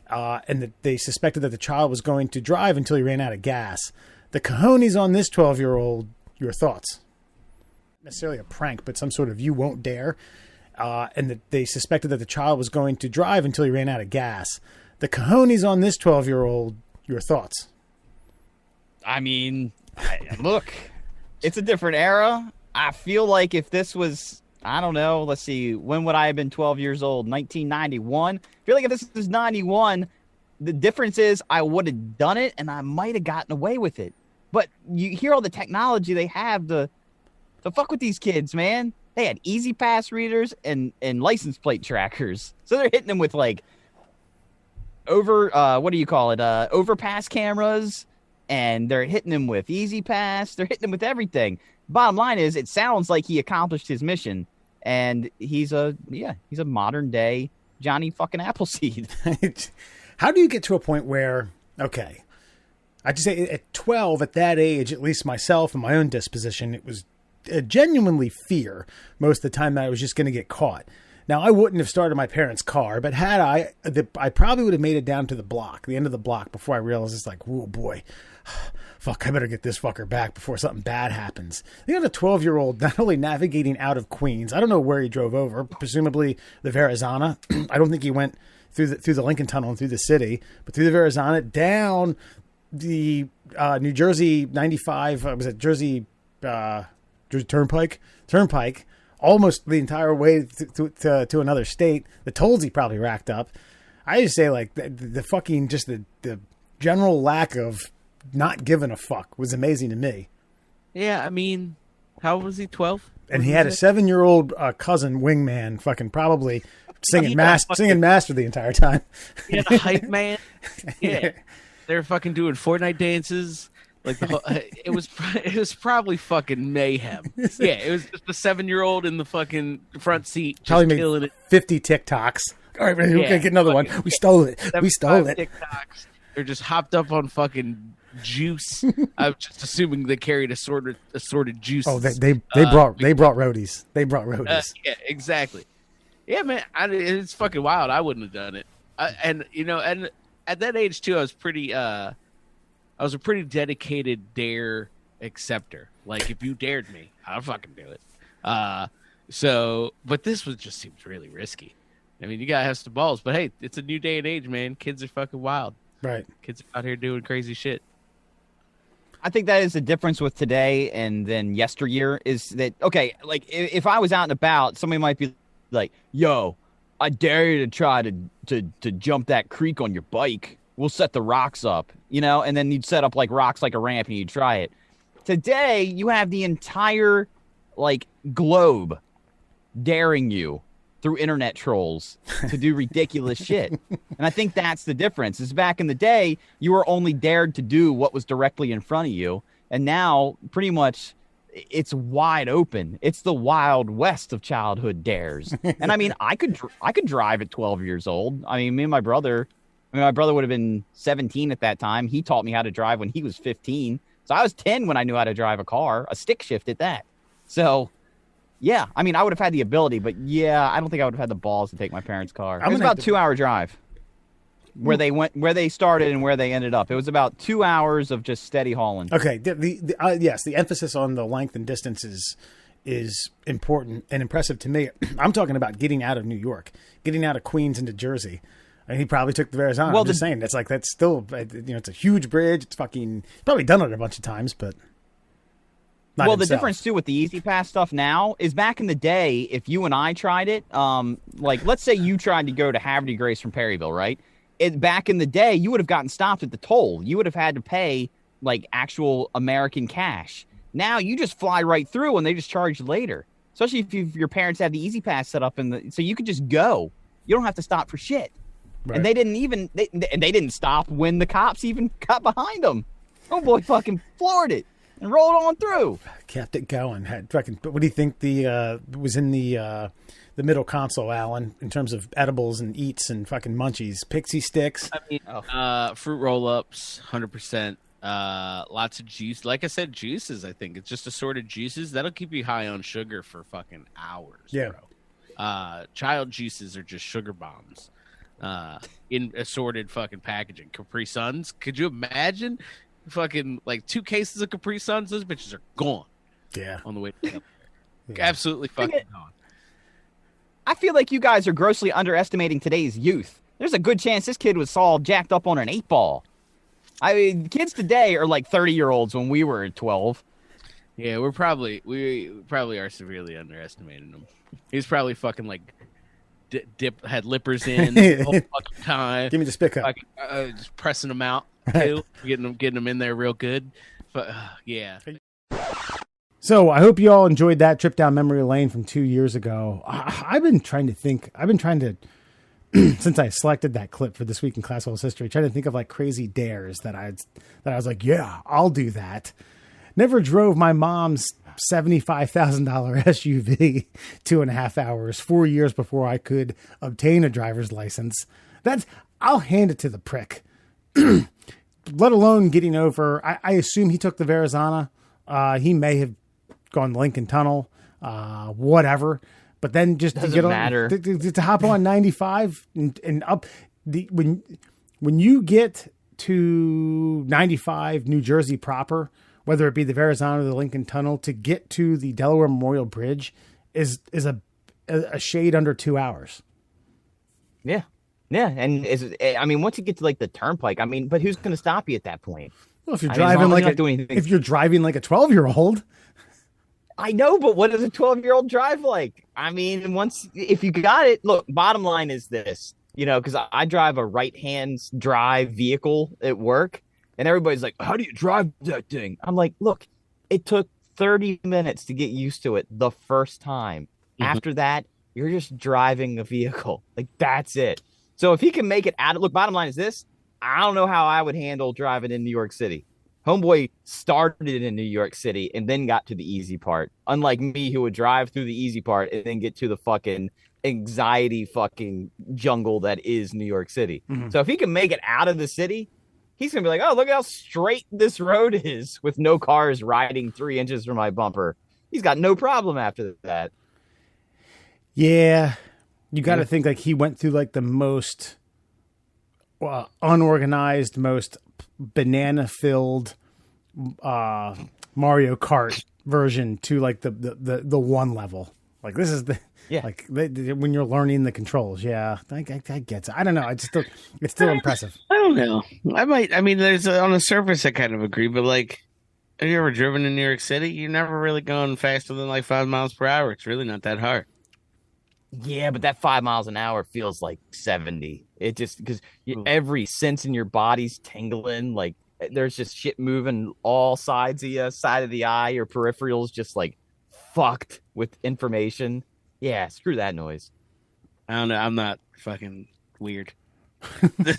and that they suspected that the child was going to drive until he ran out of gas. The cojones on this 12-year-old, your thoughts? Necessarily a prank, but some sort of you won't dare, and that they suspected that the child was going to drive until he ran out of gas. The cojones on this 12-year-old, your thoughts? I mean, look, it's a different era. I feel like if this was, I don't know, let's see, when would I have been 12 years old? 1991? I feel like if this is 91, the difference is I would have done it and I might have gotten away with it. But you hear all the technology they have to fuck with these kids, man. They had Easy Pass readers and license plate trackers. So they're hitting them with like overpass cameras, and they're hitting him with Easy Pass. They're hitting him with everything. Bottom line is, it sounds like he accomplished his mission, and he's a modern day Johnny fucking Appleseed. How do you get to a point where, okay, I just say at 12, at that age, at least myself and my own disposition, it was genuinely fear most of the time that I was just going to get caught. Now, I wouldn't have started my parents' car, but had I probably would have made it down to the end of the block before I realized it's like, oh boy, fuck, I better get this fucker back before something bad happens. You got a 12-year-old not only navigating out of Queens, I don't know where he drove over, presumably the Verrazana. I don't think he went through the Lincoln Tunnel and through the city, but through the Verrazana, down the New Jersey 95, was it Jersey Turnpike, almost the entire way to another state. The tolls he probably racked up. I just say, like, the fucking, just the general lack of not giving a fuck was amazing to me. Yeah, I mean, how old was he? 12? And he had a 7-year-old cousin, wingman, fucking probably singing master the entire time. He had a hype man. Yeah. They were fucking doing Fortnite dances. Like the whole, it was probably fucking mayhem. Yeah, it was just a 7-year-old in the fucking front seat, just probably killing it. 50 TikToks. All right, we're gonna get another one. We stole it. TikToks. They're just hopped up on fucking juice. I'm just assuming they carried assorted juice. Oh, they brought roadies. They brought roadies. Yeah, exactly. Yeah, man, it's fucking wild. I wouldn't have done it. And at that age too, I was a pretty dedicated dare acceptor. Like, if you dared me, I'll fucking do it. But this just seems really risky. I mean, you gotta have some balls. But hey, it's a new day and age, man. Kids are fucking wild. Right. Kids are out here doing crazy shit. I think that is the difference with today and then yesteryear is that, okay, like if I was out and about, somebody might be like, yo, I dare you to try to jump that creek on your bike. We'll set the rocks up, and then you'd set up like rocks like a ramp and you'd try it. Today, you have the entire like globe daring you through internet trolls to do ridiculous shit. And I think that's the difference. Is back in the day, you were only dared to do what was directly in front of you. And now pretty much it's wide open. It's the Wild West of childhood dares. And I mean, I could drive at 12 years old. I mean, my brother would have been 17 at that time. He taught me how to drive when he was 15. So I was 10 when I knew how to drive a car, a stick shift at that. So, yeah, I mean, I would have had the ability, but yeah, I don't think I would have had the balls to take my parents' car. It was about a 2-hour drive where they started and where they ended up. It was about 2 hours of just steady hauling. Okay. Yes, the emphasis on the length and distance is important and impressive to me. I'm talking about getting out of New York, getting out of Queens into Jersey. And he probably took the Verrazano. Well, I'm just saying, that's still, it's a huge bridge. It's fucking, he's probably done it a bunch of times, but not himself. The difference too with the Easy Pass stuff now is back in the day, if you and I tried it, like let's say you tried to go to Haverty Grace from Perryville, right? Back in the day, you would have gotten stopped at the toll. You would have had to pay like actual American cash. Now you just fly right through and they just charge you later. Especially if your parents have the Easy Pass set up so you could just go. You don't have to stop for shit. Right. And they didn't stop when the cops even got behind them. Oh boy, fucking floored it and rolled on through. Kept it going. But what do you think was in the middle console, Alan, in terms of edibles and eats and fucking munchies? Pixie sticks. I mean, fruit roll-ups, 100%. Lots of juice. Like I said, juices. I think it's just assorted juices that'll keep you high on sugar for fucking hours. Yeah. Bro. Child juices are just sugar bombs. In assorted fucking packaging. Capri Suns. Could you imagine fucking like 2 cases of Capri Suns? Those bitches are gone. Yeah. On the way to Absolutely fucking gone. I feel like you guys are grossly underestimating today's youth. There's a good chance this kid was all jacked up on an 8-ball. I mean, kids today are like 30-year-olds when we were 12. Yeah, we probably are severely underestimating him. He's probably fucking like had lippers in the whole fucking time. Give me the spick up. Just pressing them out too, getting them in there real good. But yeah. So I hope you all enjoyed that trip down memory lane from 2 years ago. I've been trying to since I selected that clip for This Week in Classholes History, trying to think of like crazy dares that I was like, yeah, I'll do that. Never drove my mom's $75,000 SUV 2.5 hours, 4 years before I could obtain a driver's license. I'll hand it to the prick. Let alone getting over. I assume he took the Verrazano. He may have gone Lincoln Tunnel, whatever. But then just Doesn't to get matter. on, to hop on 95 and up when you get to 95 New Jersey proper, whether it be the Verrazano or the Lincoln Tunnel, to get to the Delaware Memorial Bridge is a shade under 2 hours. Yeah. Yeah. And I mean, once you get to like the turnpike, I mean, but who's going to stop you at that point? Well, if you're I mean, as driving long as like you're not doing anything. if you're driving like a 12-year-old, I know, but what does a 12-year-old drive like? I mean, if you got it, look, bottom line is this, because I drive a right-hand drive vehicle at work, and everybody's like, how do you drive that thing? I'm like, look, it took 30 minutes to get used to it the first time. Mm-hmm. After that, you're just driving a vehicle. Like, that's it. So if he can make it out of, look, bottom line is this, I don't know how I would handle driving in New York City. Homeboy started in New York City and then got to the easy part. Unlike me, who would drive through the easy part and then get to the fucking anxiety fucking jungle that is New York City. Mm-hmm. So if he can make it out of the city, he's going to be like, oh, look how straight this road is with no cars riding 3 inches from my bumper. He's got no problem after that. Yeah. You got to think like he went through like the most unorganized, most banana-filled Mario Kart version to like the one level. Like this is like when you're learning the controls. Yeah, I get it. I don't know. It's still impressive. I don't know. I mean, there's on the surface I kind of agree, but like, have you ever driven in New York City? You're never really going faster than like 5 miles per hour. It's really not that hard. Yeah, but that 5 miles an hour feels like 70. It just because every sense in your body's tingling. Like there's just shit moving all sides of you, side of the eye. Your peripherals just like fucked with information. Yeah, screw that noise. I don't know. I'm not fucking weird. This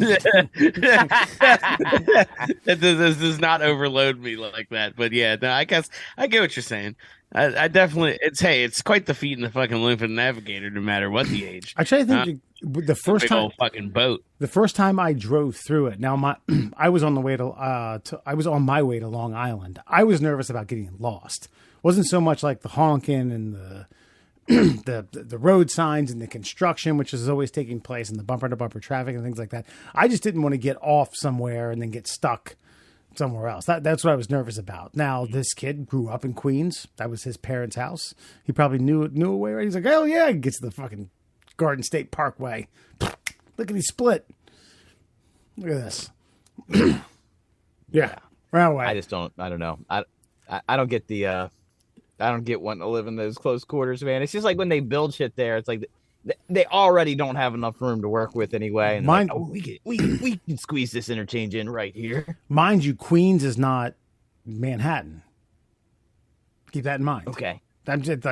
does not overload me like that. But yeah, no, I guess I get what you're saying. I definitely, it's quite the feat in the fucking loop of the navigator, no matter what the age. Actually, I think the first time, old fucking boat. The first time I drove through it. Now I was on the way I was on my way to Long Island. I was nervous about getting lost. It wasn't so much like the honking and the road signs and the construction, which is always taking place, and the bumper to bumper traffic and things like that. I just didn't want to get off somewhere and then get stuck somewhere else. That's what I was nervous about. Now, this kid grew up in Queens. That was his parents' house. He probably knew a way, right? He's like, oh yeah, he gets to the fucking Garden State Parkway. Look at he split. Look at this. Yeah. Right away. I don't know. I don't get I don't get wanting to live in those close quarters, man. It's just like when they build shit there, it's like they already don't have enough room to work with anyway. And like, we can squeeze this interchange in right here. Mind you, Queens is not Manhattan. Keep that in mind. Okay. I'm just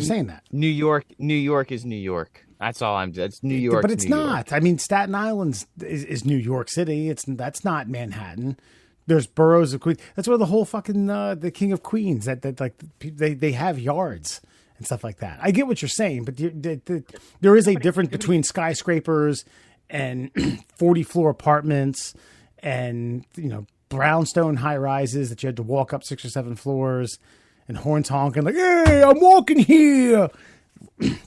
saying that. New York is New York. That's all It's New York. But it's not. I mean, Staten Island is New York City. That's not Manhattan. There's boroughs of Queens. That's where the whole fucking the King of Queens that like they have yards and stuff like that. I get what you're saying, but there is a difference between skyscrapers and 40-floor apartments and brownstone high rises that you had to walk up 6 or 7 floors and horns honking like, "Hey, I'm walking here."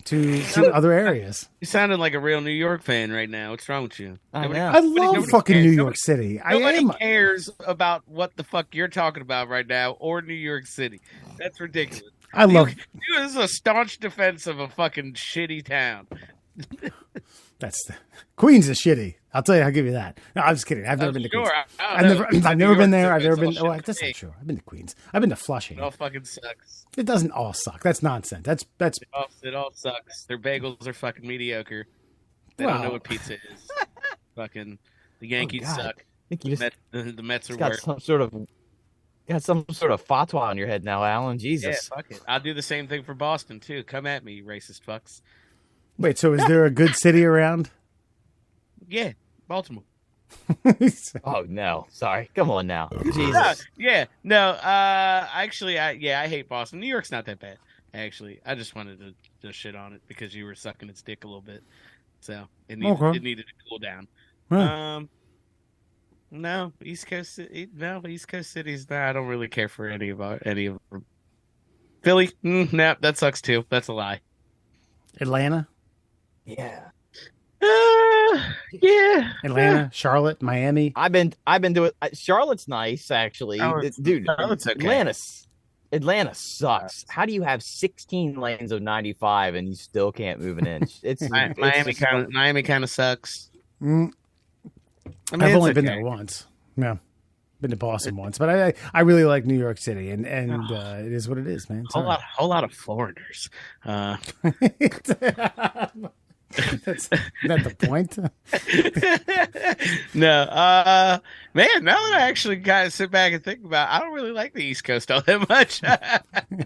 to other areas. You sounded like a real New York fan right now. What's wrong with you? I love fucking New York City. Nobody cares about what the fuck you're talking about right now or New York City. That's ridiculous. This is a staunch defense of a fucking shitty town. Queens is shitty. I'll tell you. I'll give you that. No, I'm just kidding. I've never been to Queens. I've never been there. I've never been. Oh, that's not true. I've been to Queens. I've been to Flushing. It all fucking sucks. It doesn't all suck. That's nonsense. That's. It all sucks. Their bagels are fucking mediocre. They don't know what pizza is. Fucking the Yankees suck. I think the Mets are worse. Got some sort of fatwa on your head now, Alan. Jesus. Yeah, fuck it. I'll do the same thing for Boston too. Come at me, you racist fucks. Wait, so is there a good city around? Yeah, Baltimore. Oh no, sorry. Come on now, Jesus. Actually, I hate Boston. New York's not that bad. Actually, I just wanted to shit on it because you were sucking its dick a little bit, so it needed to cool down. Huh. No, East Coast cities. Nah, I don't really care for any of them. Philly, nah, that sucks too. That's a lie. Atlanta, Yeah. Yeah. Atlanta, Charlotte, Miami. I've been doing. Charlotte's nice, actually. Dude, Charlotte's okay. Atlanta sucks. How do you have 16 lanes of 95 and you still can't move an inch? Miami kind of sucks. Mm, I mean, I've only it's been okay. there once. Yeah, been to Boston once, but I really like New York City, and it is what it is, man. Whole lot of foreigners. That's not the point. No, man. Now that I actually kind of sit back and think about it, I don't really like the East Coast all that much. But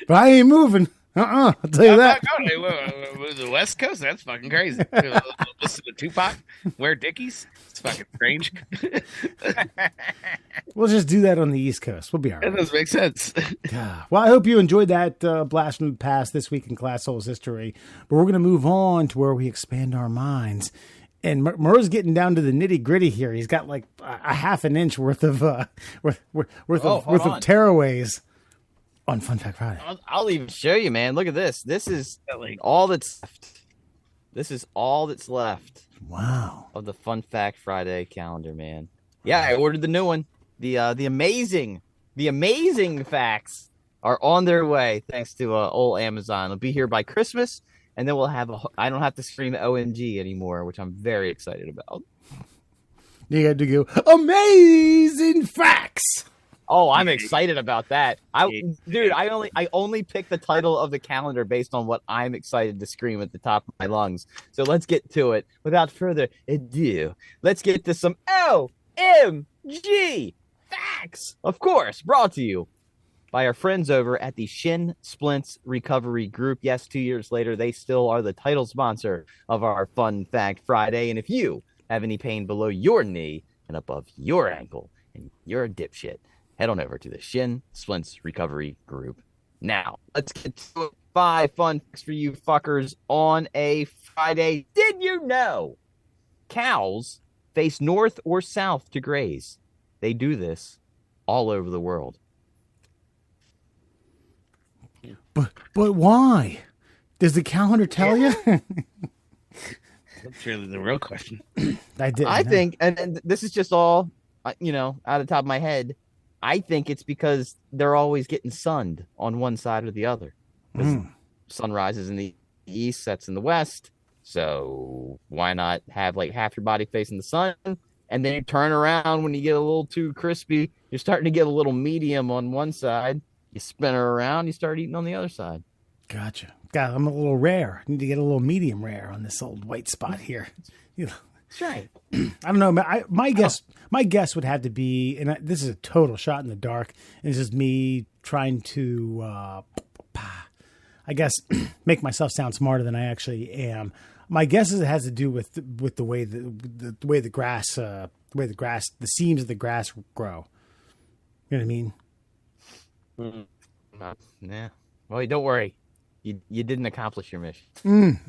I ain't moving. I'll tell you that. The West Coast, that's fucking crazy. Listen to Tupac, wear Dickies. It's fucking strange. We'll just do that on the East Coast. We'll be all right. That does make sense. Well, I hope you enjoyed that blast from the past this week in Classholes history. But we're going to move on to where we expand our minds. And Murr's getting down to the nitty gritty here. He's got like a half an inch worth of tearaways on Fun Fact Friday. I'll even show you, man. Look at this. This is all that's left. This is all that's left. Wow. Of the Fun Fact Friday calendar, man. Yeah, I ordered the new one. The amazing facts are on their way thanks to old Amazon. It'll be here by Christmas, and then we'll have I don't have to scream OMG anymore, which I'm very excited about. You had to go amazing facts. Oh, I'm excited about that. I only picked the title of the calendar based on what I'm excited to scream at the top of my lungs. So let's get to it. Without further ado, let's get to some OMG facts. Of course, brought to you by our friends over at the Shin Splints Recovery Group. Yes, 2 years later, they still are the title sponsor of our Fun Fact Friday. And if you have any pain below your knee and above your ankle and you're a dipshit, head on over to the Shin Splints Recovery Group. Now, let's get to 5 fun facts for you fuckers on a Friday. Did you know cows face north or south to graze? They do this all over the world. But why? Does the calendar tell you? That's really the real question. I think, and this is just all, out of the top of my head, I think it's because they're always getting sunned on one side or the other. Sun rises in the east, sets in the west. So why not have like half your body facing the sun? And then you turn around when you get a little too crispy. You're starting to get a little medium on one side. You spin her around, you start eating on the other side. Gotcha. God, I'm a little rare. I need to get a little medium rare on this old white spot here. That's right. I don't know. My guess would have to be, and this is a total shot in the dark. And this is me trying to, I guess, make myself sound smarter than I actually am. My guess is it has to do with the way the grass, the seams of the grass grow. You know what I mean? Yeah. Well, don't worry. You didn't accomplish your mission.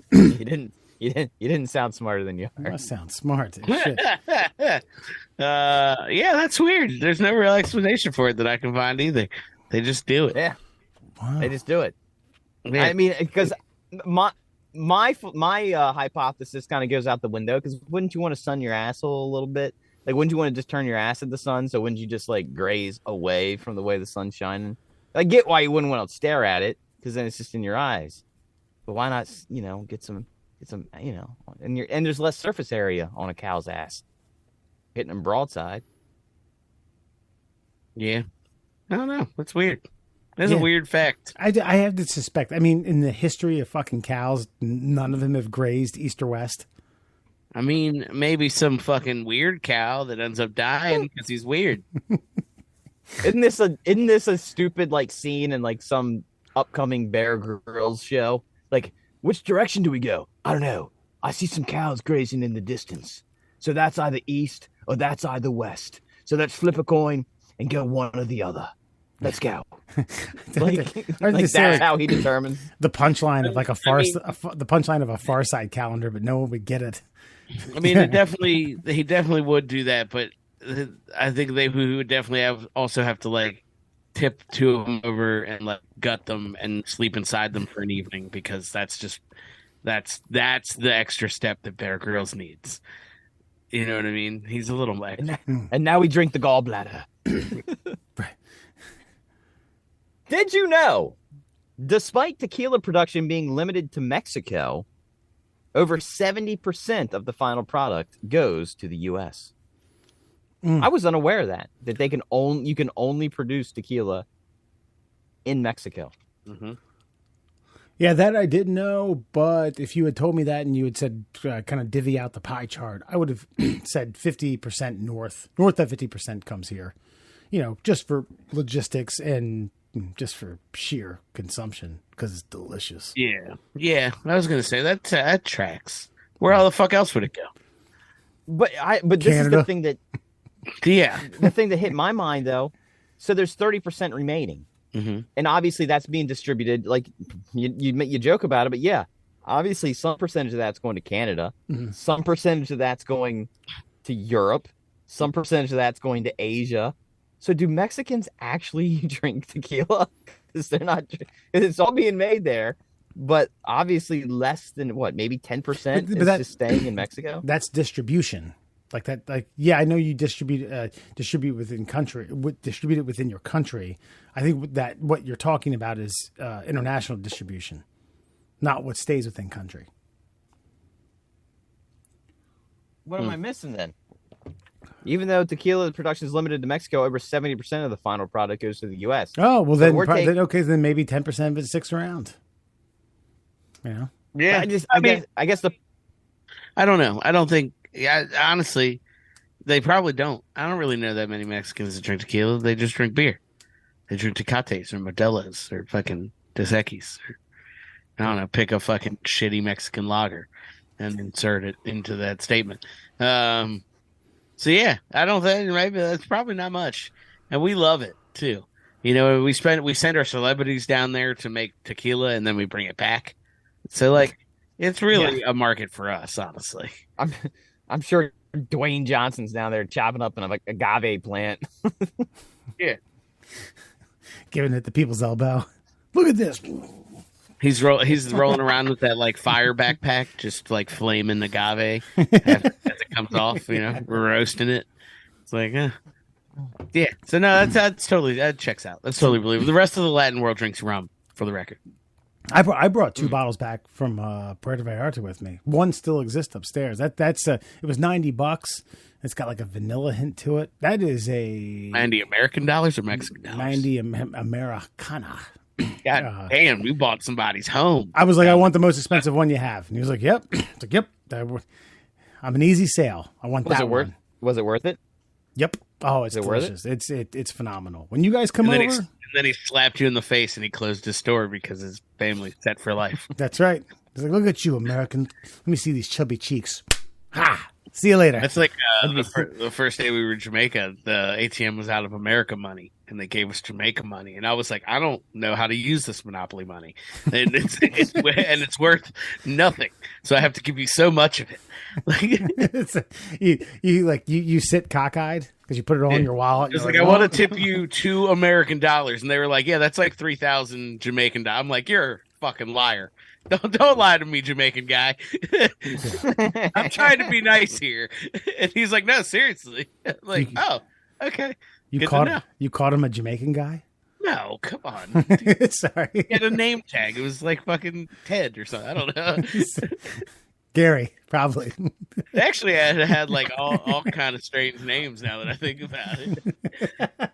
You didn't sound smarter than you are. I sound smart. Shit. Yeah, that's weird. There's no real explanation for it that I can find either. They just do it. Yeah. Wow. They just do it. Yeah. I mean, because my hypothesis kind of goes out the window, because wouldn't you want to sun your asshole a little bit? Like, wouldn't you want to just turn your ass at the sun? So wouldn't you just like graze away from the way the sun's shining? I get why you wouldn't want to stare at it, because then it's just in your eyes. But why not, get some, and there's less surface area on a cow's ass, hitting them broadside. Yeah, I don't know. That's weird. That's a weird fact. I have to suspect. I mean, in the history of fucking cows, none of them have grazed east or west. I mean, maybe some fucking weird cow that ends up dying because he's weird. Isn't this a stupid like scene in like some upcoming Bear Grylls show? Like, which direction do we go? I don't know. I see some cows grazing in the distance. So that's either east or that's either west. So let's flip a coin and go one or the other. Let's go. That's how he determines the punchline of like the punchline of a Far Side calendar, but no one would get it. I mean, he definitely would do that, but I think they would definitely also have to like tip two of them over and like gut them and sleep inside them for an evening, because that's the extra step that Bear Grylls needs. You know what I mean? He's a little like, and now we drink the gallbladder. Did you know, despite tequila production being limited to Mexico, over 70% of the final product goes to the U.S. I was unaware of that you can only produce tequila in Mexico. Mm-hmm. Yeah, that I didn't know, but if you had told me that and you had said kind of divvy out the pie chart, I would have said 50% north of 50% comes here, just for logistics and just for sheer consumption because it's delicious. Yeah. I was gonna say that tracks. Where all the fuck else would it go? But this Canada. is the thing that the thing that hit my mind though. So there's 30% remaining, and obviously that's being distributed. Like you joke about it, but yeah, obviously some percentage of that's going to Canada, some percentage of that's going to Europe, some percentage of that's going to Asia. So do Mexicans actually drink tequila? Because they're not. It's all being made there, but obviously less than maybe 10% is just staying in Mexico. That's distribution, like that. Like I know you distribute within country, distribute it within your country. I think that what you're talking about is international distribution, not what stays within country. What am I missing then? Even though tequila production is limited to Mexico, over 70% of the final product goes to the U.S. Oh, well, then maybe 10% of it sticks around. Yeah. I guess I don't know. I don't think. Yeah, honestly, they probably don't. I don't really know that many Mexicans that drink tequila. They just drink beer. They drink Tecates or Modelos or fucking Dos Equis. I don't know. Pick a fucking shitty Mexican lager and insert it into that statement. So yeah, I don't think maybe that's probably not much, and we love it too. We send our celebrities down there to make tequila, and then we bring it back. So like, it's really a market for us, honestly. I'm sure Dwayne Johnson's down there chopping up in a agave plant. Yeah, giving it the people's elbow. Look at this. He's rolling around with that like fire backpack, just like flaming agave as it comes off. We're roasting it. It's like, yeah. So no, that's totally, that checks out. That's totally believable. The rest of the Latin world drinks rum, for the record. I brought 2 bottles back from Puerto Vallarta with me. One still exists upstairs. It was $90. It's got like a vanilla hint to it. That is a 90 American dollars or Mexican dollars? 90 Americana. God damn, we bought somebody's home. I was like, I want the most expensive one you have. And he was like, yep. It's like, yep. I'm an easy sale. I want that one. Was it worth it? Yep. Oh, it's delicious. It's phenomenal. When you guys come over. And then he slapped you in the face and he closed his store because his family's set for life. That's right. He's like, look at you, American. Let me see these chubby cheeks. Ha! See you later. That's like the first day we were in Jamaica, the ATM was out of America money, and they gave us Jamaica money. And I was like, I don't know how to use this Monopoly money, and it's worth nothing. So I have to give you so much of it. you sit cockeyed because you put it all in your wallet. It's like, I want to tip you $2 American, and they were like, yeah, that's like 3,000 Jamaican dollars. I'm like, you're a fucking liar. Don't lie to me, Jamaican guy. I'm trying to be nice here. And he's like, no, seriously. I'm like, oh, okay. You caught him a Jamaican guy? No, come on. Sorry. He had a name tag. It was like fucking Ted or something. I don't know. Gary, probably. Actually, I had like all kind of strange names now that I think about it.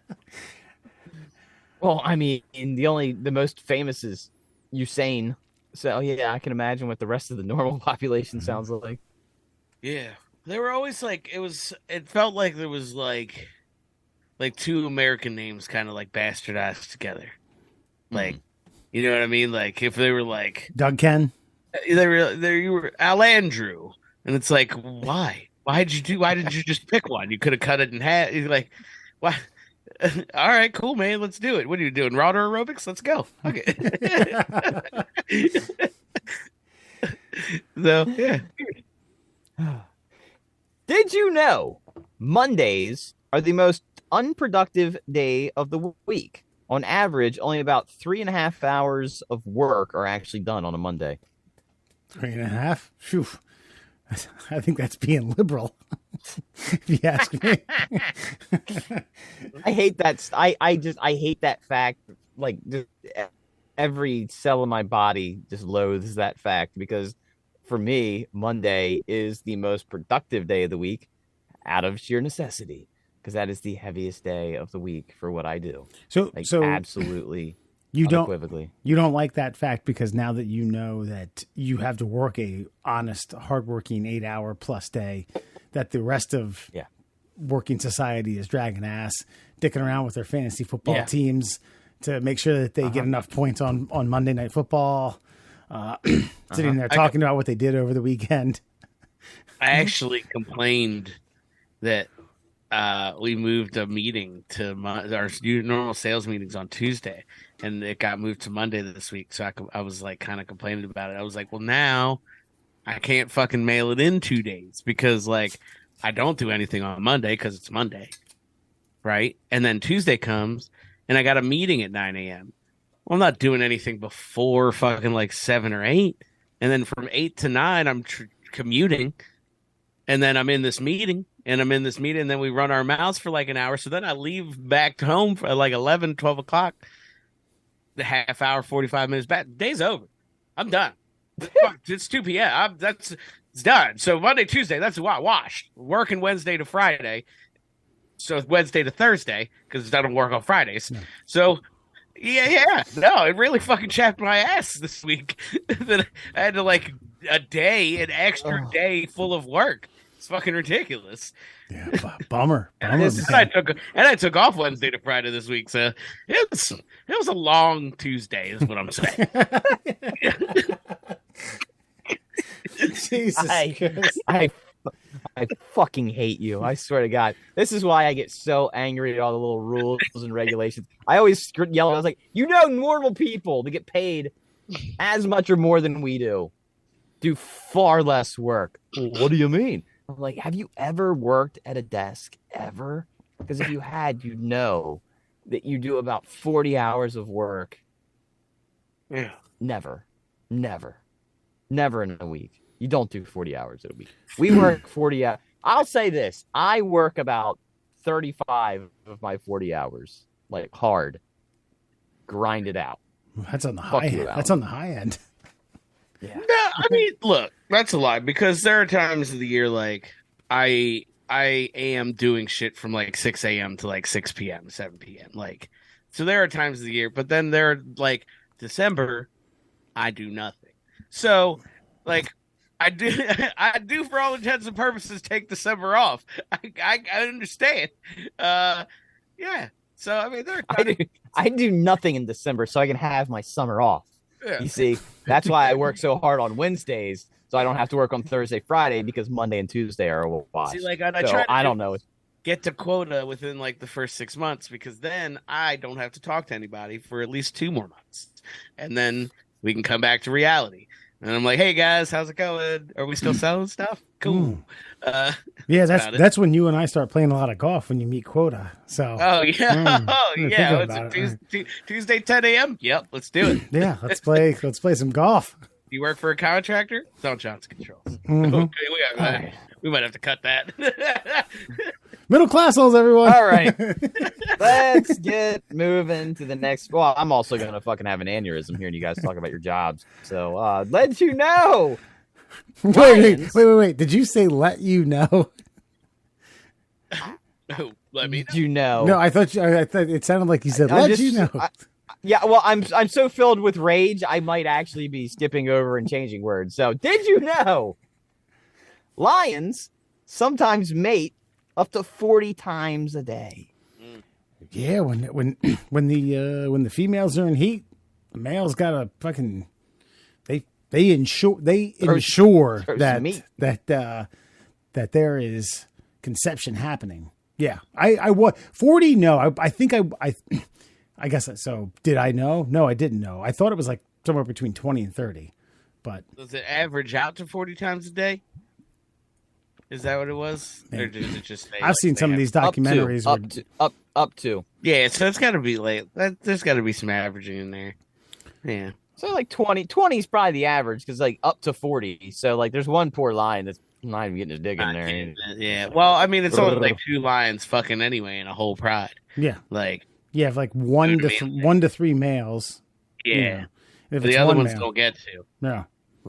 Well, I mean, the most famous is Usain. So yeah, I can imagine what the rest of the normal population sounds like. Yeah, they were always like it felt like there was like 2 American names kind of like bastardized together. Like, you know what I mean? Like if they were like Doug Ken, you were Al Andrew, and it's like, why? Why did you just pick one? You could have cut it in half. You're like, what? All right, cool, man. Let's do it. What are you doing? Rotor aerobics? Let's go. Okay. So, yeah. Did you know Mondays are the most unproductive day of the week? On average, only about 3.5 hours of work are actually done on a Monday. 3.5? Phew. I think that's being liberal, if you ask me. I hate that. I hate that fact. Like, just every cell in my body just loathes that fact, because for me, Monday is the most productive day of the week out of sheer necessity, because that is the heaviest day of the week for what I do. So Absolutely. You unequivocally. You don't like that fact because now that you know that you have to work a honest, hardworking 8-hour plus day, that the rest of working society is dragging ass, dicking around with their fantasy football teams to make sure that they get enough points on Monday Night Football, sitting there talking about what they did over the weekend. I actually complained that we moved a meeting to our normal sales meetings on Tuesday, and it got moved to Monday this week. So I was like kind of complaining about it. I was like, well, now I can't fucking mail it in 2 days because like I don't do anything on Monday because it's Monday, right? And then Tuesday comes and I got a meeting at 9 a.m. Well, I'm not doing anything before fucking like 7 or 8. And then from 8 to 9, I'm commuting. And then I'm in this meeting. And then we run our mouths for like an hour. So then I leave back home for like 11, 12 o'clock. The half hour, 45 minutes back. Day's over. I'm done. Fuck, it's 2 p.m. It's done. So Monday, Tuesday, that's washed. Working Wednesday to Friday. So Wednesday to Thursday, because I don't work on Fridays. No. So, yeah. No, it really fucking chapped my ass this week. That I had to like an extra day full of work. It's fucking ridiculous. Yeah, bummer. And I took off Wednesday to Friday this week, so it was a long Tuesday, is what I'm saying. Jesus Christ. I fucking hate you. I swear to God. This is why I get so angry at all the little rules and regulations. I always yell. I was like, normal people that get paid as much or more than we do far less work. What do you mean? I'm like, have you ever worked at a desk ever? Because if you had, you'd know that you do about 40 hours of work. Yeah. Never in a week. You don't do 40 hours in a week. We work 40 hours. I'll say this. I work about 35 of my 40 hours, like hard. Grind it out. That's on the high end. That's on the high end. Yeah. No, I mean, look, that's a lie because there are times of the year like I am doing shit from like 6 a.m. to like 6 p.m., 7 p.m. Like, so there are times of the year, but then there are like December, I do nothing. So, like, I do for all intents and purposes take December off. I understand. Yeah. So I mean, I do nothing in December, so I can have my summer off. Yeah. You see, that's why I work so hard on Wednesdays, so I don't have to work on Thursday, Friday, because Monday and Tuesday are a wash. See, like I don't know. Get to quota within like the first 6 months, because then I don't have to talk to anybody for at least 2 more months, and then we can come back to reality. And I'm like, hey guys, how's it going? Are we still selling stuff? Cool. Yeah, that's when you and I start playing a lot of golf when you meet quota. So. Oh yeah, Tuesday 10 a.m. Yep, let's do it. Yeah, let's play some golf. You work for a contractor? It's on Johnson Controls. Mm-hmm. Okay, we might have to cut that. Middle Classholes, everyone. All right. Let's get moving to the next. Well, I'm also going to fucking have an aneurysm hearing you guys talk about your jobs. So, let you know. Wait. Did you say let you know? Let me know. Did you know? No, I thought it sounded like you said let you know. Yeah, well, I'm so filled with rage, I might actually be skipping over and changing words. So, did you know lions sometimes mate up to 40 times a day? Yeah, when the females are in heat, the males gotta fucking they ensure that that there is conception happening. Yeah, I was 40. No, I think I guess so. Did I know? No, I didn't know. I thought it was like somewhere between 20 and 30, but Does it average out to 40 times a day? Is that what it was? Or did it just say, I've seen some of these documentaries. Up to. Yeah, so it's got to be late. There's got to be some averaging in there. Yeah. So like 20 is probably the average because like up to 40. So like there's one poor lion that's not even getting his dick in there. Yeah. Well, I mean, it's only like 2 lions fucking anyway in a whole pride. Yeah. Like. Yeah, if like 1 to 3 males. Yeah. You know, if the it's other one ones male. don't get to. No.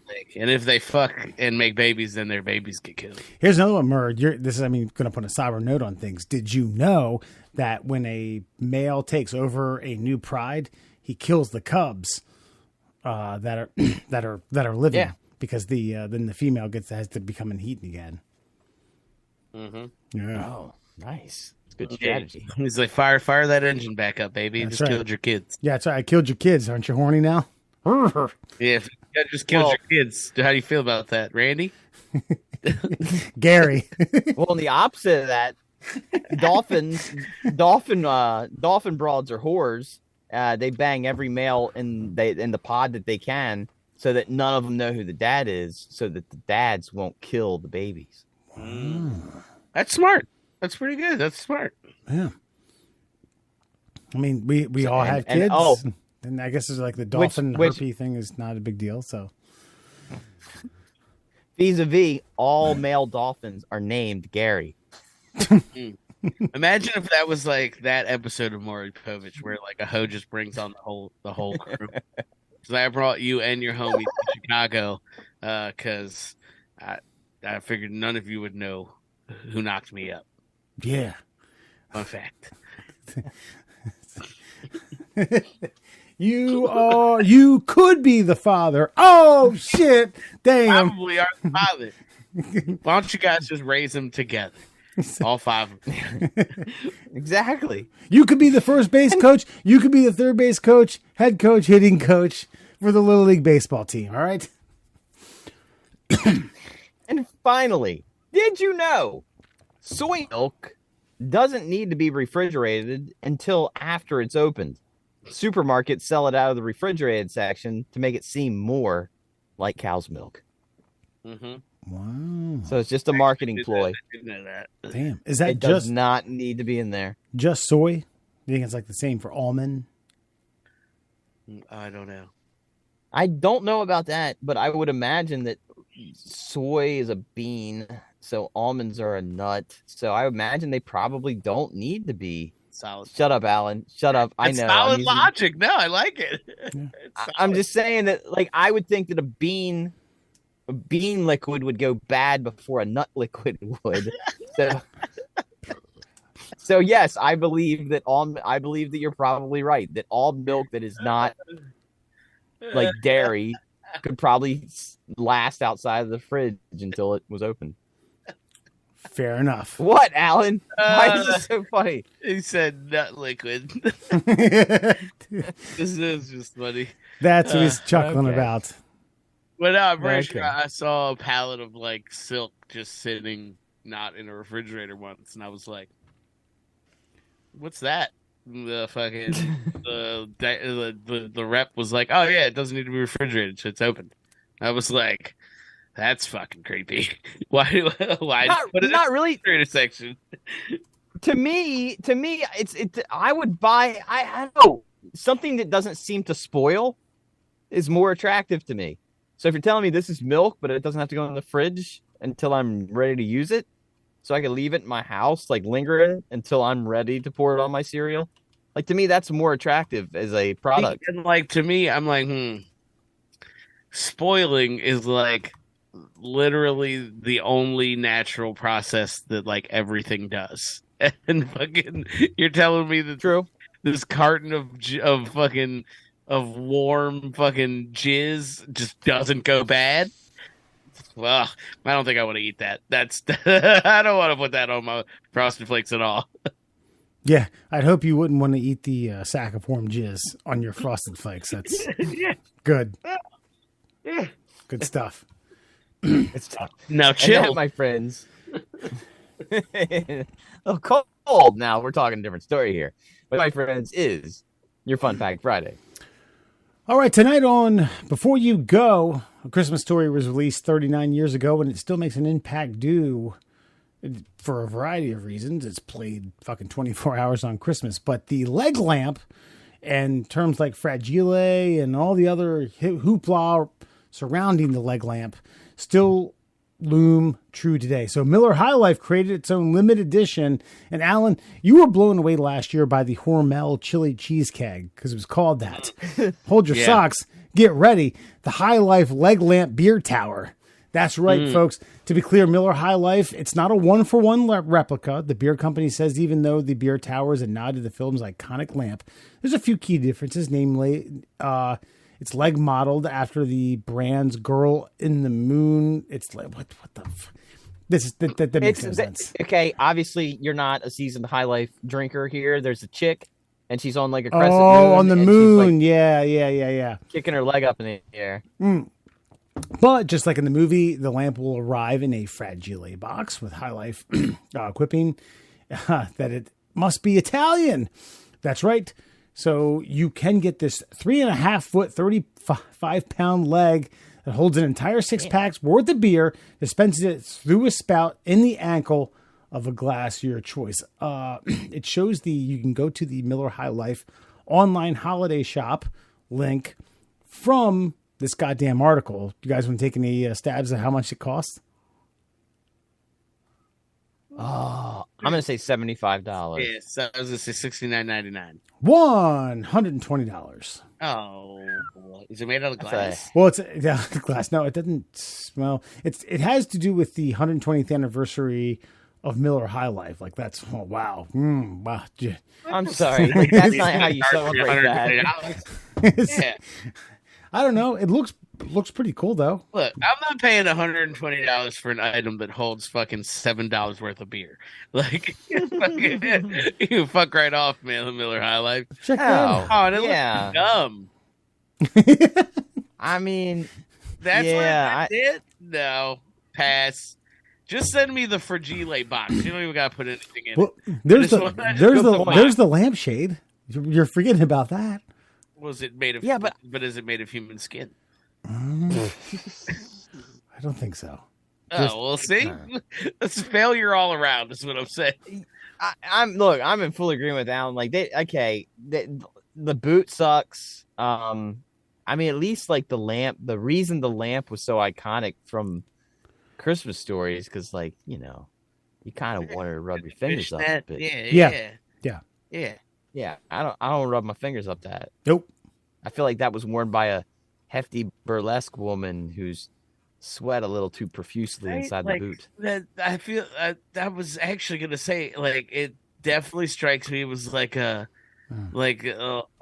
Like, and if they fuck and make babies, then their babies get killed. Here's another one, Murd. This is, going to put a sour note on things. Did you know that when a male takes over a new pride, he kills the cubs that are living? Yeah. Because then the female has to become eaten again. Mm-hmm. Yeah. Oh, nice. It's good strategy. He's like, fire that engine back up, baby. You That's just right. killed your kids. Yeah, that's right. I killed your kids. Aren't you horny now? Yeah, if you just killed your kids. How do you feel about that, Randy? Gary. Well, on the opposite of that, dolphin broads are whores. They bang every male in the pod that they can, so that none of them know who the dad is, so that the dads won't kill the babies. That's smart. That's pretty good. That's smart. Yeah. I mean, we all have kids. And I guess it's like the dolphin herpes thing is not a big deal. So, vis-a-vis, all male dolphins are named Gary. Imagine if that was like that episode of Maury Povich where like a hoe just brings on the whole crew. So I brought you and your homie to Chicago because I figured none of you would know who knocked me up. Yeah. Fun fact. You could be the father. Oh shit! Damn. Probably are the father. Why don't you guys just raise them together? All 5 of them. Exactly. You could be the first base coach. You could be the third base coach, head coach, hitting coach for the Little League baseball team. All right. And finally, did you know soy milk doesn't need to be refrigerated until after it's opened? Supermarkets sell it out of the refrigerated section to make it seem more like cow's milk. Mm-hmm. Wow. So it's just a marketing ploy. I didn't know that. Damn. Is that It does not need to be in there. just soy? You think it's like the same for almond? I don't know. I don't know about that, but I would imagine that soy is a bean, so almonds are a nut. So I imagine they probably don't need to be. Solid. Shut up, Alan. Shut up. I know. Solid logic. No, I like it. I'm just saying that, like, I would think that a bean liquid would go bad before a nut liquid would. So yes, I believe that you're probably right. That all milk that is not like dairy could probably last outside of the fridge until it was open. Fair enough. What, Alan? Why is this so funny? He said nut liquid. This is just funny. That's what he's chuckling okay. about. But no, I'm pretty Okay. sure I saw a pallet of like silk just sitting not in a refrigerator once, and I was like, "What's that?" The fucking the rep was like, "Oh yeah, it doesn't need to be refrigerated, so it's open." I was like, "That's fucking creepy." Why put it Not in the really. refrigerator section? To me, I would buy. I don't know, something that doesn't seem to spoil is more attractive to me. So if you're telling me this is milk, but it doesn't have to go in the fridge until I'm ready to use it, so I can leave it in my house, like lingering until I'm ready to pour it on my cereal. Like, to me, that's more attractive as a product. And like to me, I'm like, spoiling is like literally the only natural process that like everything does. And fucking, you're telling me that True. this carton of fucking of warm fucking jizz just doesn't go bad? Well, I don't think I want to eat that. That's I don't want to put that on my Frosted Flakes at all. Yeah, I'd hope you wouldn't want to eat the sack of warm jizz on your Frosted Flakes. That's good. Yeah. Good stuff. It's tough. Now And chill. that, my friends, Oh, cold. Now we're talking a different story here. But my friends is your Fun Fact Friday. All right, tonight on Before You Go, A Christmas Story was released 39 years ago, and it still makes an impact due for a variety of reasons. It's played fucking 24 hours on Christmas, but the leg lamp and terms like fragile and all the other hoopla surrounding the leg lamp still loom true today. So Miller High Life created its own limited edition. And Alan, you were blown away last year by the Hormel chili cheese keg because it was called that. Hold your socks. Get ready. The High Life leg lamp beer tower. That's right, folks. To be clear, Miller High Life, it's not a one-for-one replica. The beer company says even though the beer tower is a nod to the film's iconic lamp, there's a few key differences, namely, it's leg modeled after the brand's Girl in the Moon. It's like, what the this is that makes no sense. Okay, obviously you're not a seasoned High Life drinker here. There's a chick, and she's on like a crescent moon. Oh, on the moon. Like yeah. kicking her leg up in the air. But just like in the movie, the lamp will arrive in a fragile box with High Life quipping that it must be Italian. That's right. So you can get this 3.5 foot, 35 pound leg that holds an entire 6-pack's worth of beer, dispenses it through a spout in the ankle of a glass your choice. It shows you can go to the Miller High Life online holiday shop link from this goddamn article. You guys want to take any stabs at how much it costs? Oh, I'm gonna say $75. Yeah, so I was gonna say $69.99. $120. Oh, is it made out of glass? Well, it's glass. No, it doesn't smell. It has to do with the 120th anniversary of Miller High Life. Like that's wow. Wow. I'm sorry. Like, that's not how you celebrate that. Yeah. I don't know. It looks pretty cool though. Look, I'm not paying $120 for an item that holds fucking $7 worth of beer. Like, you fuck right off, man. The Miller High Life. Check that out. Oh, and it looks dumb. I mean, that's what I did. No, pass. Just send me the fragile box. You don't even gotta put anything in it. There's the lampshade. You're forgetting about that. Was it made of? Yeah, but is it made of human skin? I don't think so. We'll see. It's a failure all around. Is what I'm saying. I'm in full agreement with Alan. Like, the boot sucks. I mean, at least like the lamp. The reason the lamp was so iconic from Christmas Stories, because like you kind of want to rub your fingers up. But Yeah. I don't rub my fingers up that. Nope. I feel like that was worn by a hefty burlesque woman who's sweat a little too profusely inside the boot. I feel I was actually gonna say, like, it definitely strikes me was like a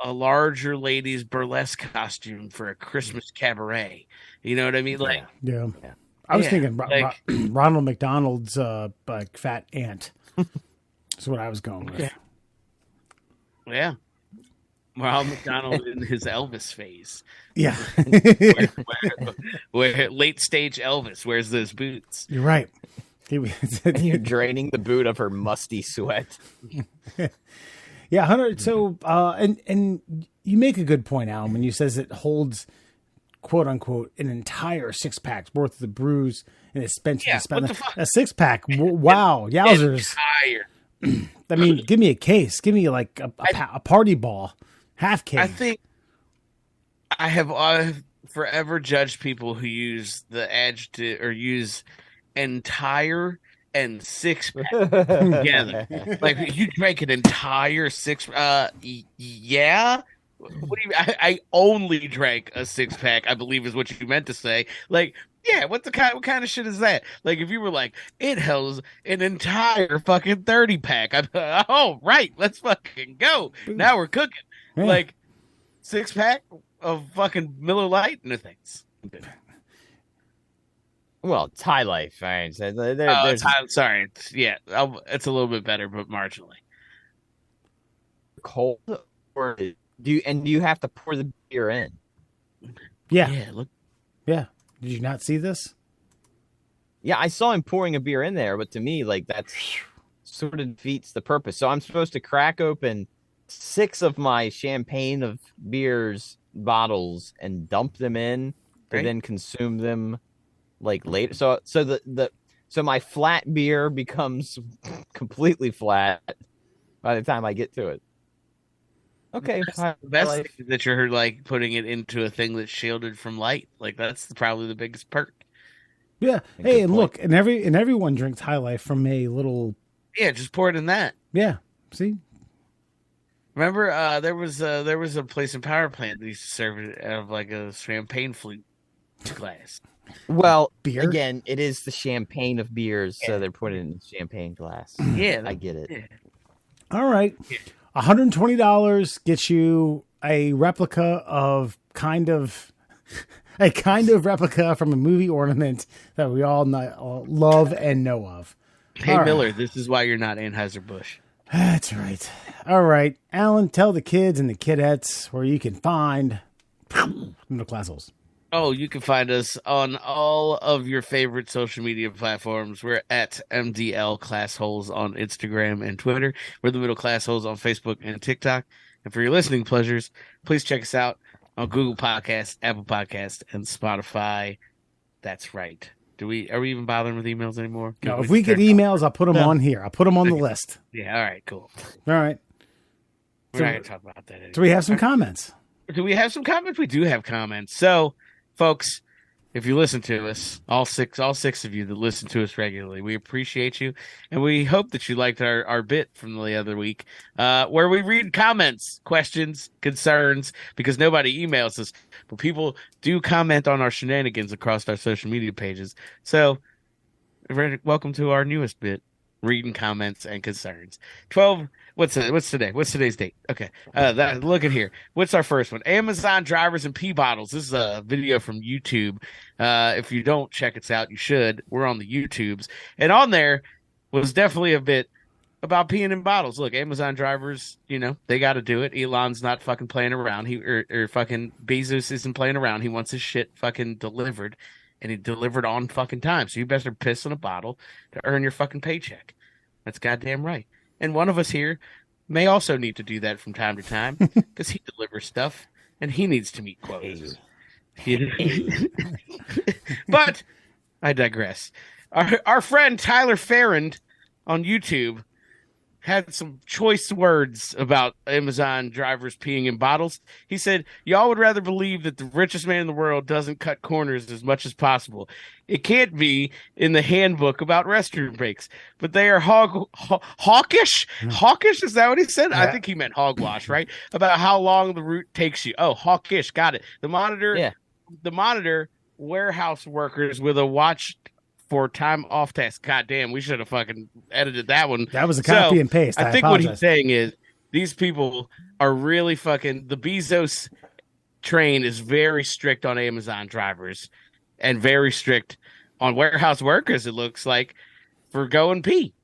larger lady's burlesque costume for a Christmas cabaret. You know what I mean? Like, yeah. I was thinking Ronald McDonald's like fat ant. That's what I was going with. Yeah. Ronald McDonald in his Elvis phase. Yeah. where late stage Elvis wears those boots. You're right. You're draining the boot of her musty sweat. Yeah, 100. So, and you make a good point, Alan, when you says it holds, quote unquote, an entire 6-pack's worth of the brews and it's spent what the fuck? A 6-pack. Wow, yowzers! Entire. I mean, give me a case. Give me like a party ball, half case. I think I've forever judged people who use the adjective or use entire and 6-pack together. Like, you drank an entire 6. Yeah. What do you? I only drank a 6-pack, I believe is what you meant to say. Like, yeah, what kind of shit is that? Like, if you were like, it holds an entire fucking 30-pack, oh right, let's fucking go. Now we're cooking. Yeah. Like, 6-pack of fucking Miller Lite? No thanks. Well, it's High Life, right? So sorry. It's a little bit better, but marginally. Cold, or do you have to pour the beer in? Yeah. Yeah. Look. Yeah. Did you not see this? Yeah, I saw him pouring a beer in there, but to me, like that's sort of defeats the purpose. So I'm supposed to crack open 6 of my champagne of beers bottles and dump them in to Right. then consume them like later. So my flat beer becomes completely flat by the time I get to it. Okay, The best thing is that you're like putting it into a thing that's shielded from light. Like that's probably the biggest perk. Yeah. Good Hey, and point. look, and everyone drinks High Life from a little. Yeah, just pour it in that. Yeah. See. Remember, there was a place in Power Plant that used to serve it out of like a champagne flute glass. Well, Beer? again, it is the champagne of beers, so Yeah. they're putting it in champagne glass. Yeah, I get it. Yeah. All right. $120 gets you a replica of a kind of replica from a movie ornament that we all love and know of. Hey All right. Miller, this is why you're not Anheuser-Busch. That's right. All right. Alan, tell the kids and the kidettes where you can find Middle Classholes. Oh, you can find us on all of your favorite social media platforms. We're at MDL Classholes on Instagram and Twitter. We're the Middle Classholes on Facebook and TikTok. And for your listening pleasures, please check us out on Google Podcasts, Apple Podcasts, and Spotify. That's right. Are we even bothering with emails anymore? No, if we get emails, I'll put them on here. I'll put them on the list. Yeah, all right, cool. All right. We're not going to talk about that anymore. Do we have some comments? Do we have some comments? We do have comments. So, folks, if you listen to us, all six of you that listen to us regularly, we appreciate you, and we hope that you liked our bit from the other week, where we read comments, questions, concerns, because nobody emails us, but people do comment on our shenanigans across our social media pages. So, welcome to our newest bit, reading comments and concerns. 12. What's today? What's today's date? Okay. Look at here. What's our first one? Amazon drivers and pee bottles. This is a video from YouTube. If you don't check it out, you should. We're on the YouTubes. And on there was definitely a bit about peeing in bottles. Look, Amazon drivers, they got to do it. Elon's not fucking playing around. Or fucking Bezos isn't playing around. He wants his shit fucking delivered, and he delivered on fucking time. So you better piss in a bottle to earn your fucking paycheck. That's goddamn right. And one of us here may also need to do that from time to time because he delivers stuff and he needs to meet quotas. But I digress. Our friend Tyler Farrand on YouTube had some choice words about Amazon drivers peeing in bottles. He said, y'all would rather believe that the richest man in the world doesn't cut corners as much as possible. It can't be in the handbook about restroom breaks, but they are hawkish. Hawkish, is that what he said? Yeah. I think he meant hogwash, right? About how long the route takes you. Oh, hawkish, got it. The monitor warehouse workers with a watch for time off task. God damn, we should have fucking edited that one. That was a copy and paste. I think what he's saying is these people are really fucking. The Bezos train is very strict on Amazon drivers and very strict on warehouse workers. It looks like for going pee.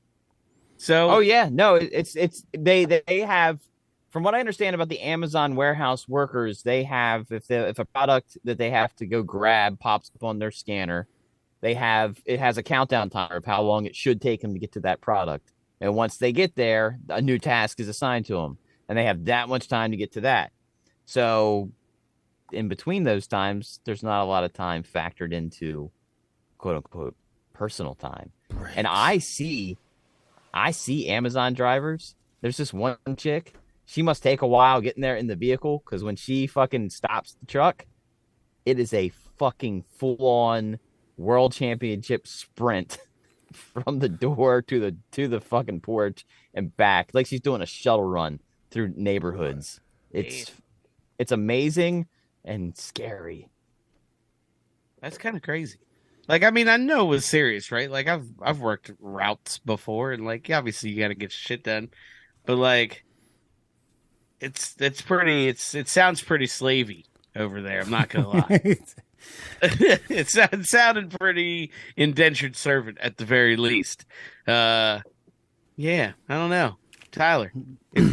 So, oh yeah, no, it's they have. From what I understand about the Amazon warehouse workers, they have if a product that they have to go grab pops up on their scanner. It has a countdown timer of how long it should take them to get to that product. And once they get there, a new task is assigned to them. And they have that much time to get to that. So in between those times, there's not a lot of time factored into quote unquote personal time. Right. And I see Amazon drivers. There's this one chick. She must take a while getting there in the vehicle because when she fucking stops the truck, it is a fucking full-on world championship sprint from the door to the fucking porch and back, like she's doing a shuttle run through neighborhoods. It's amazing and scary. That's kind of crazy. Like, I mean, I know it was serious, right? Like, I've worked routes before, and like, obviously, you got to get shit done, but like, it sounds pretty slavey over there. I'm not gonna lie. It sounded pretty indentured servant at the very least. Yeah, I don't know. Tyler,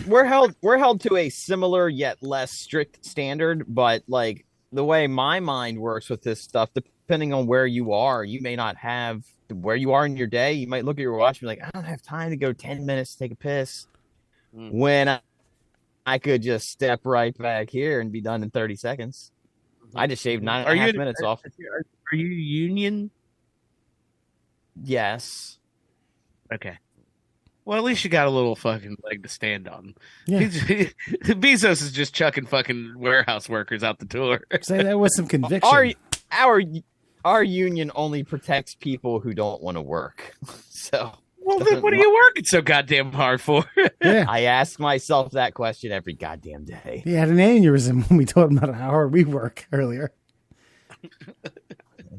we're held to a similar yet less strict standard, but like the way my mind works with this stuff, depending on where you are, you may not have where you are in your day. You might look at your watch and be like, I don't have time to go 10 minutes to take a piss. When I could just step right back here and be done in 30 seconds. I just shaved 9.5 minutes off. Are you union? Yes. Okay. Well, at least you got a little fucking leg to stand on. Yeah. Bezos is just chucking fucking warehouse workers out the door. Say that with some conviction. Our union only protects people who don't want to work. So, well, then what are you working so goddamn hard for? Yeah. I ask myself that question every goddamn day. He had an aneurysm when we told him about how hard we work earlier.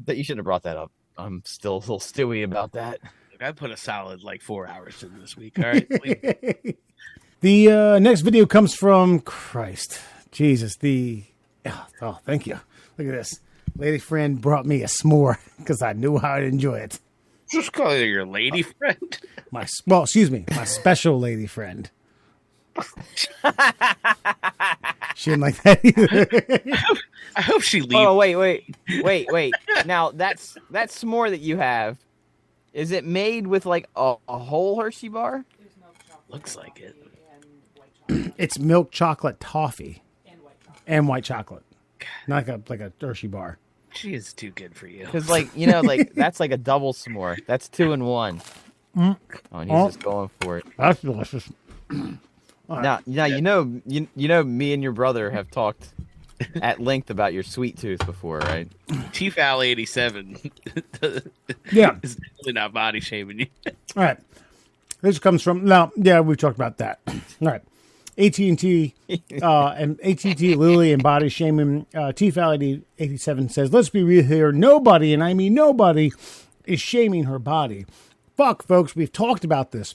But you shouldn't have brought that up. I'm still a little stewy about that. I put a solid 4 hours in this week. All right. The next video comes from Jesus. Oh, thank you. Look at this. Lady friend brought me a s'more because I knew how I'd enjoy it. Just call her your lady friend. My special lady friend. She didn't like that either. I hope she leaves. Oh, wait. Now, that's s'more that you have. Is it made with like a whole Hershey bar? Looks like it. It's milk chocolate toffee and white chocolate. Not like a Hershey bar. She is too good for you. Because that's like a double s'more. That's 2 in 1. Oh, and he's just going for it. That's delicious. Now, you know, me and your brother have talked at length about your sweet tooth before, right? T-Foul 87. Yeah. Is definitely not body shaming you. All right. This comes from we've talked about that. All right. AT&T and AT&T Lily and body shaming. T-Foul 87 says, let's be real here. Nobody, and I mean nobody, is shaming her body. Fuck, folks. We've talked about this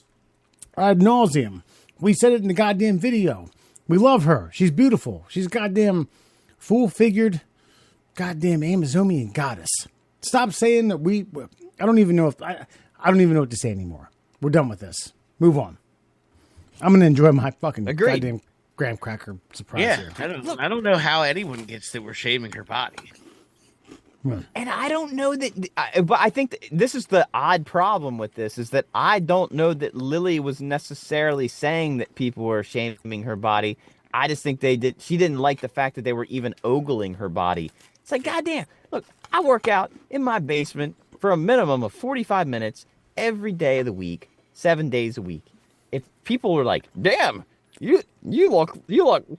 ad nauseum. We said it in the goddamn video. We love her. She's beautiful. She's goddamn full-figured, goddamn Amazonian goddess. Stop saying that I don't even know what to say anymore. We're done with this. Move on. I'm gonna enjoy my fucking goddamn graham cracker surprise here. I don't know how anyone gets that we're shaming her body. And I don't know that, but I think this is the odd problem with this, is that I don't know that Lily was necessarily saying that people were shaming her body. I just think she didn't like the fact that they were even ogling her body. It's like, goddamn, look, I work out in my basement for a minimum of 45 minutes every day of the week, 7 days a week. If people were like, damn, you look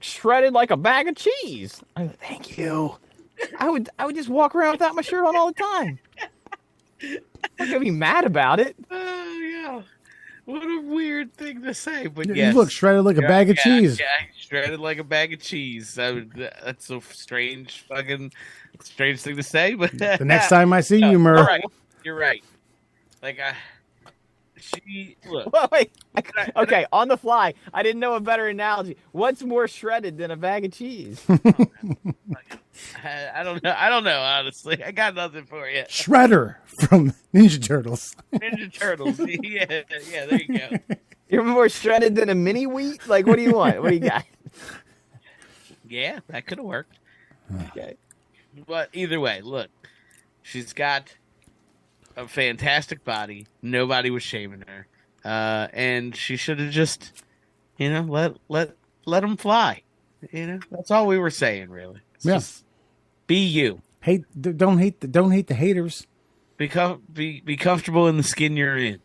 shredded like a bag of cheese. I go, thank you. I would just walk around without my shirt on all the time. I'm not gonna be mad about it. Oh yeah, what a weird thing to say, but You look shredded like a bag of cheese. Yeah, shredded like a bag of cheese. That's a strange thing to say. But The next time I see you, Murr. You're right. Like look. Well, wait. Okay, on the fly. I didn't know a better analogy. What's more shredded than a bag of cheese? I don't know, honestly. I got nothing for you. Shredder from Ninja Turtles. Ninja Turtles. Yeah, there you go. You're more shredded than a mini wheat? Like, what do you want? What do you got? Yeah, that could have worked. Okay. But either way, look. She's got a fantastic body. Nobody was shaming her. And she should have just, let them fly. That's all we were saying, really. Just be you. Don't hate the haters. Be comfortable in the skin you're in.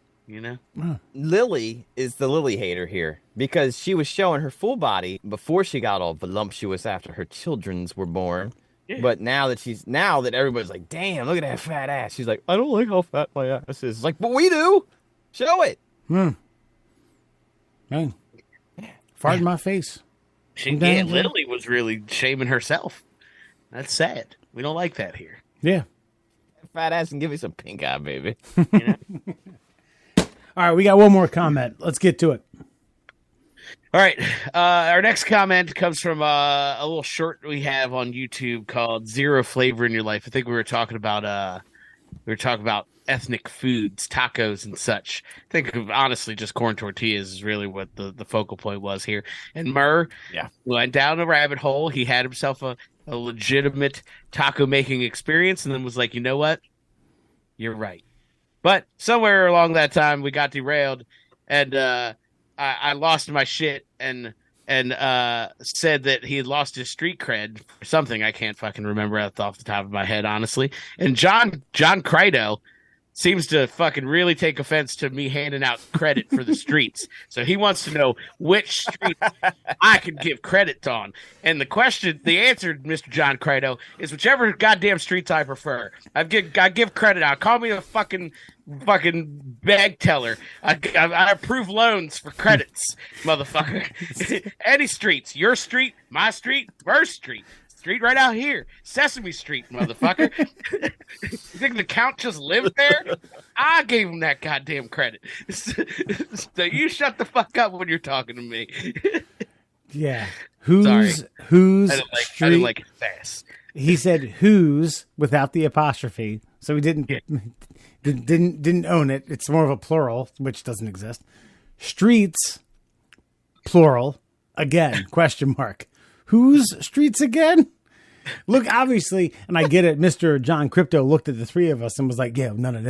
Lily is the Lily hater here because she was showing her full body before she got all voluptuous after her childrens were born. Yeah. But now that everybody's like, damn, look at that fat ass. She's like, I don't like how fat my ass is. It's like, but we do. Show it. Man. Fart in my face. Lily was really shaming herself. That's sad. We don't like that here. Yeah. Fat ass and give me some pink eye, baby. All right, we got one more comment. Let's get to it. All right. Our next comment comes from a little short we have on YouTube called Zero Flavor in Your Life. I think we were talking about ethnic foods, tacos and such. I think honestly just corn tortillas is really what the focal point was here. And Murr went down a rabbit hole. He had himself a a legitimate taco making experience, and then was like, you know what? You're right. But somewhere along that time, we got derailed, and I lost my shit and said that he had lost his street cred for something I can't fucking remember off the top of my head, honestly. And John Crido seems to fucking really take offense to me handing out credit for the streets. So he wants to know which streets I could give credit on. And the answer, Mr. John Crido, is whichever goddamn streets I prefer. I give credit out. Call me a fucking bag teller. I approve loans for credits, motherfucker. Any streets, your street, my street, First Street. Street right out here, Sesame Street, motherfucker. You think the Count just lived there? I gave him that goddamn credit. So you shut the fuck up when you're talking to me. Yeah, whose street? I didn't like it fast. He said whose without the apostrophe, so he didn't own it. It's more of a plural, which doesn't exist. Streets, plural, again, question mark. Whose streets again? Look, obviously, and I get it. Mr. John Crypto looked at the three of us and was like, "Yeah, none of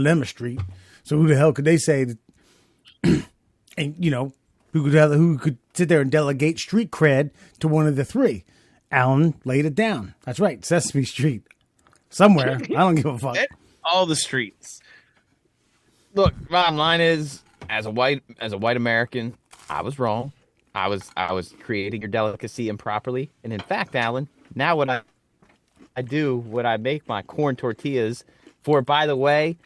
them are street. So who the hell could they say that?" And who could sit there and delegate street cred to one of the three? Alan laid it down. That's right, Sesame Street. Somewhere, I don't give a fuck. All the streets. Look, bottom line is, as a white American, I was wrong. I was creating your delicacy improperly. And in fact, Alan, now what I do when I make my corn tortillas for, by the way,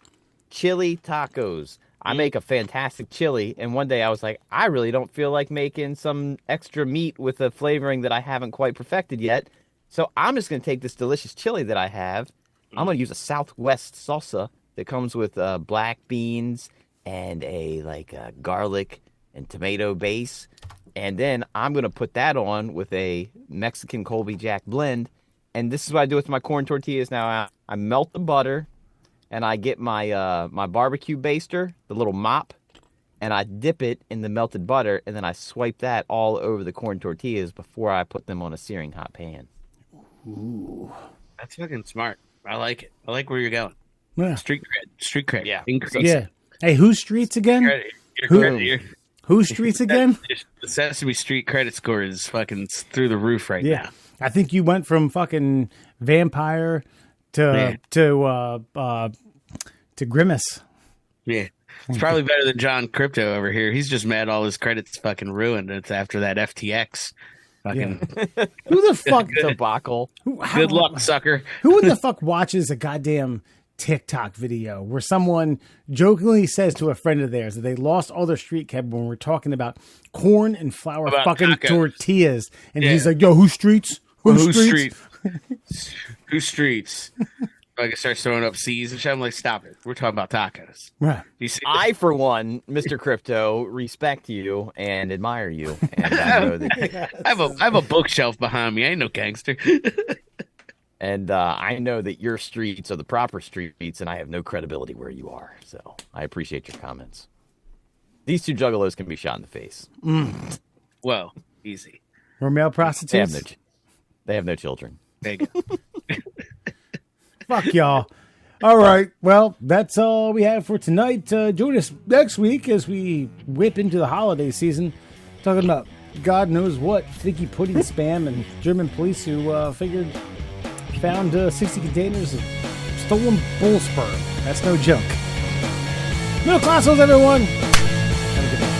chili tacos. I make a fantastic chili. And one day I was like, I really don't feel like making some extra meat with a flavoring that I haven't quite perfected yet. So I'm just going to take this delicious chili that I have. I'm going to use a Southwest salsa that comes with black beans and a garlic and tomato base. And then I'm going to put that on with a Mexican Colby Jack blend. And this is what I do with my corn tortillas now. I melt the butter, and I get my my barbecue baster, the little mop, and I dip it in the melted butter, and then I swipe that all over the corn tortillas before I put them on a searing hot pan. Ooh. That's fucking smart. I like it. I like where you're going. Yeah. Street cred. Yeah. Yeah. Hey, whose streets again? Whose streets again? The Sesame Street credit score is fucking through the roof right now. I think you went from fucking vampire to Grimace. Yeah. It's probably better than John Crypto over here. He's just mad all his credits fucking ruined. It's after that FTX. Fucking Who the fuck debacle? Good luck, sucker. Who the fuck watches a goddamn TikTok video where someone jokingly says to a friend of theirs that they lost all their street cred when we're talking about corn and flour fucking tacos. Tortillas, and he's like, "Yo, who streets? Who streets? Who streets?" I start throwing up C's and shit. I'm like, "Stop it! We're talking about tacos." Right. You see I, for one, Mr. Crypto, respect you and admire you, and I know that. I have a bookshelf behind me. I ain't no gangster. And I know that your streets are the proper streets, and I have no credibility where you are. So I appreciate your comments. These two juggalos can be shot in the face. Whoa, easy. Or male prostitutes? They have no children. There you go. Fuck y'all. All right. Well, that's all we have for tonight. Join us next week as we whip into the holiday season, talking about God knows what, figgy pudding spam and German police who found 60 containers of stolen bull sperm. That's no joke. No Classholes, everyone. Have a good night.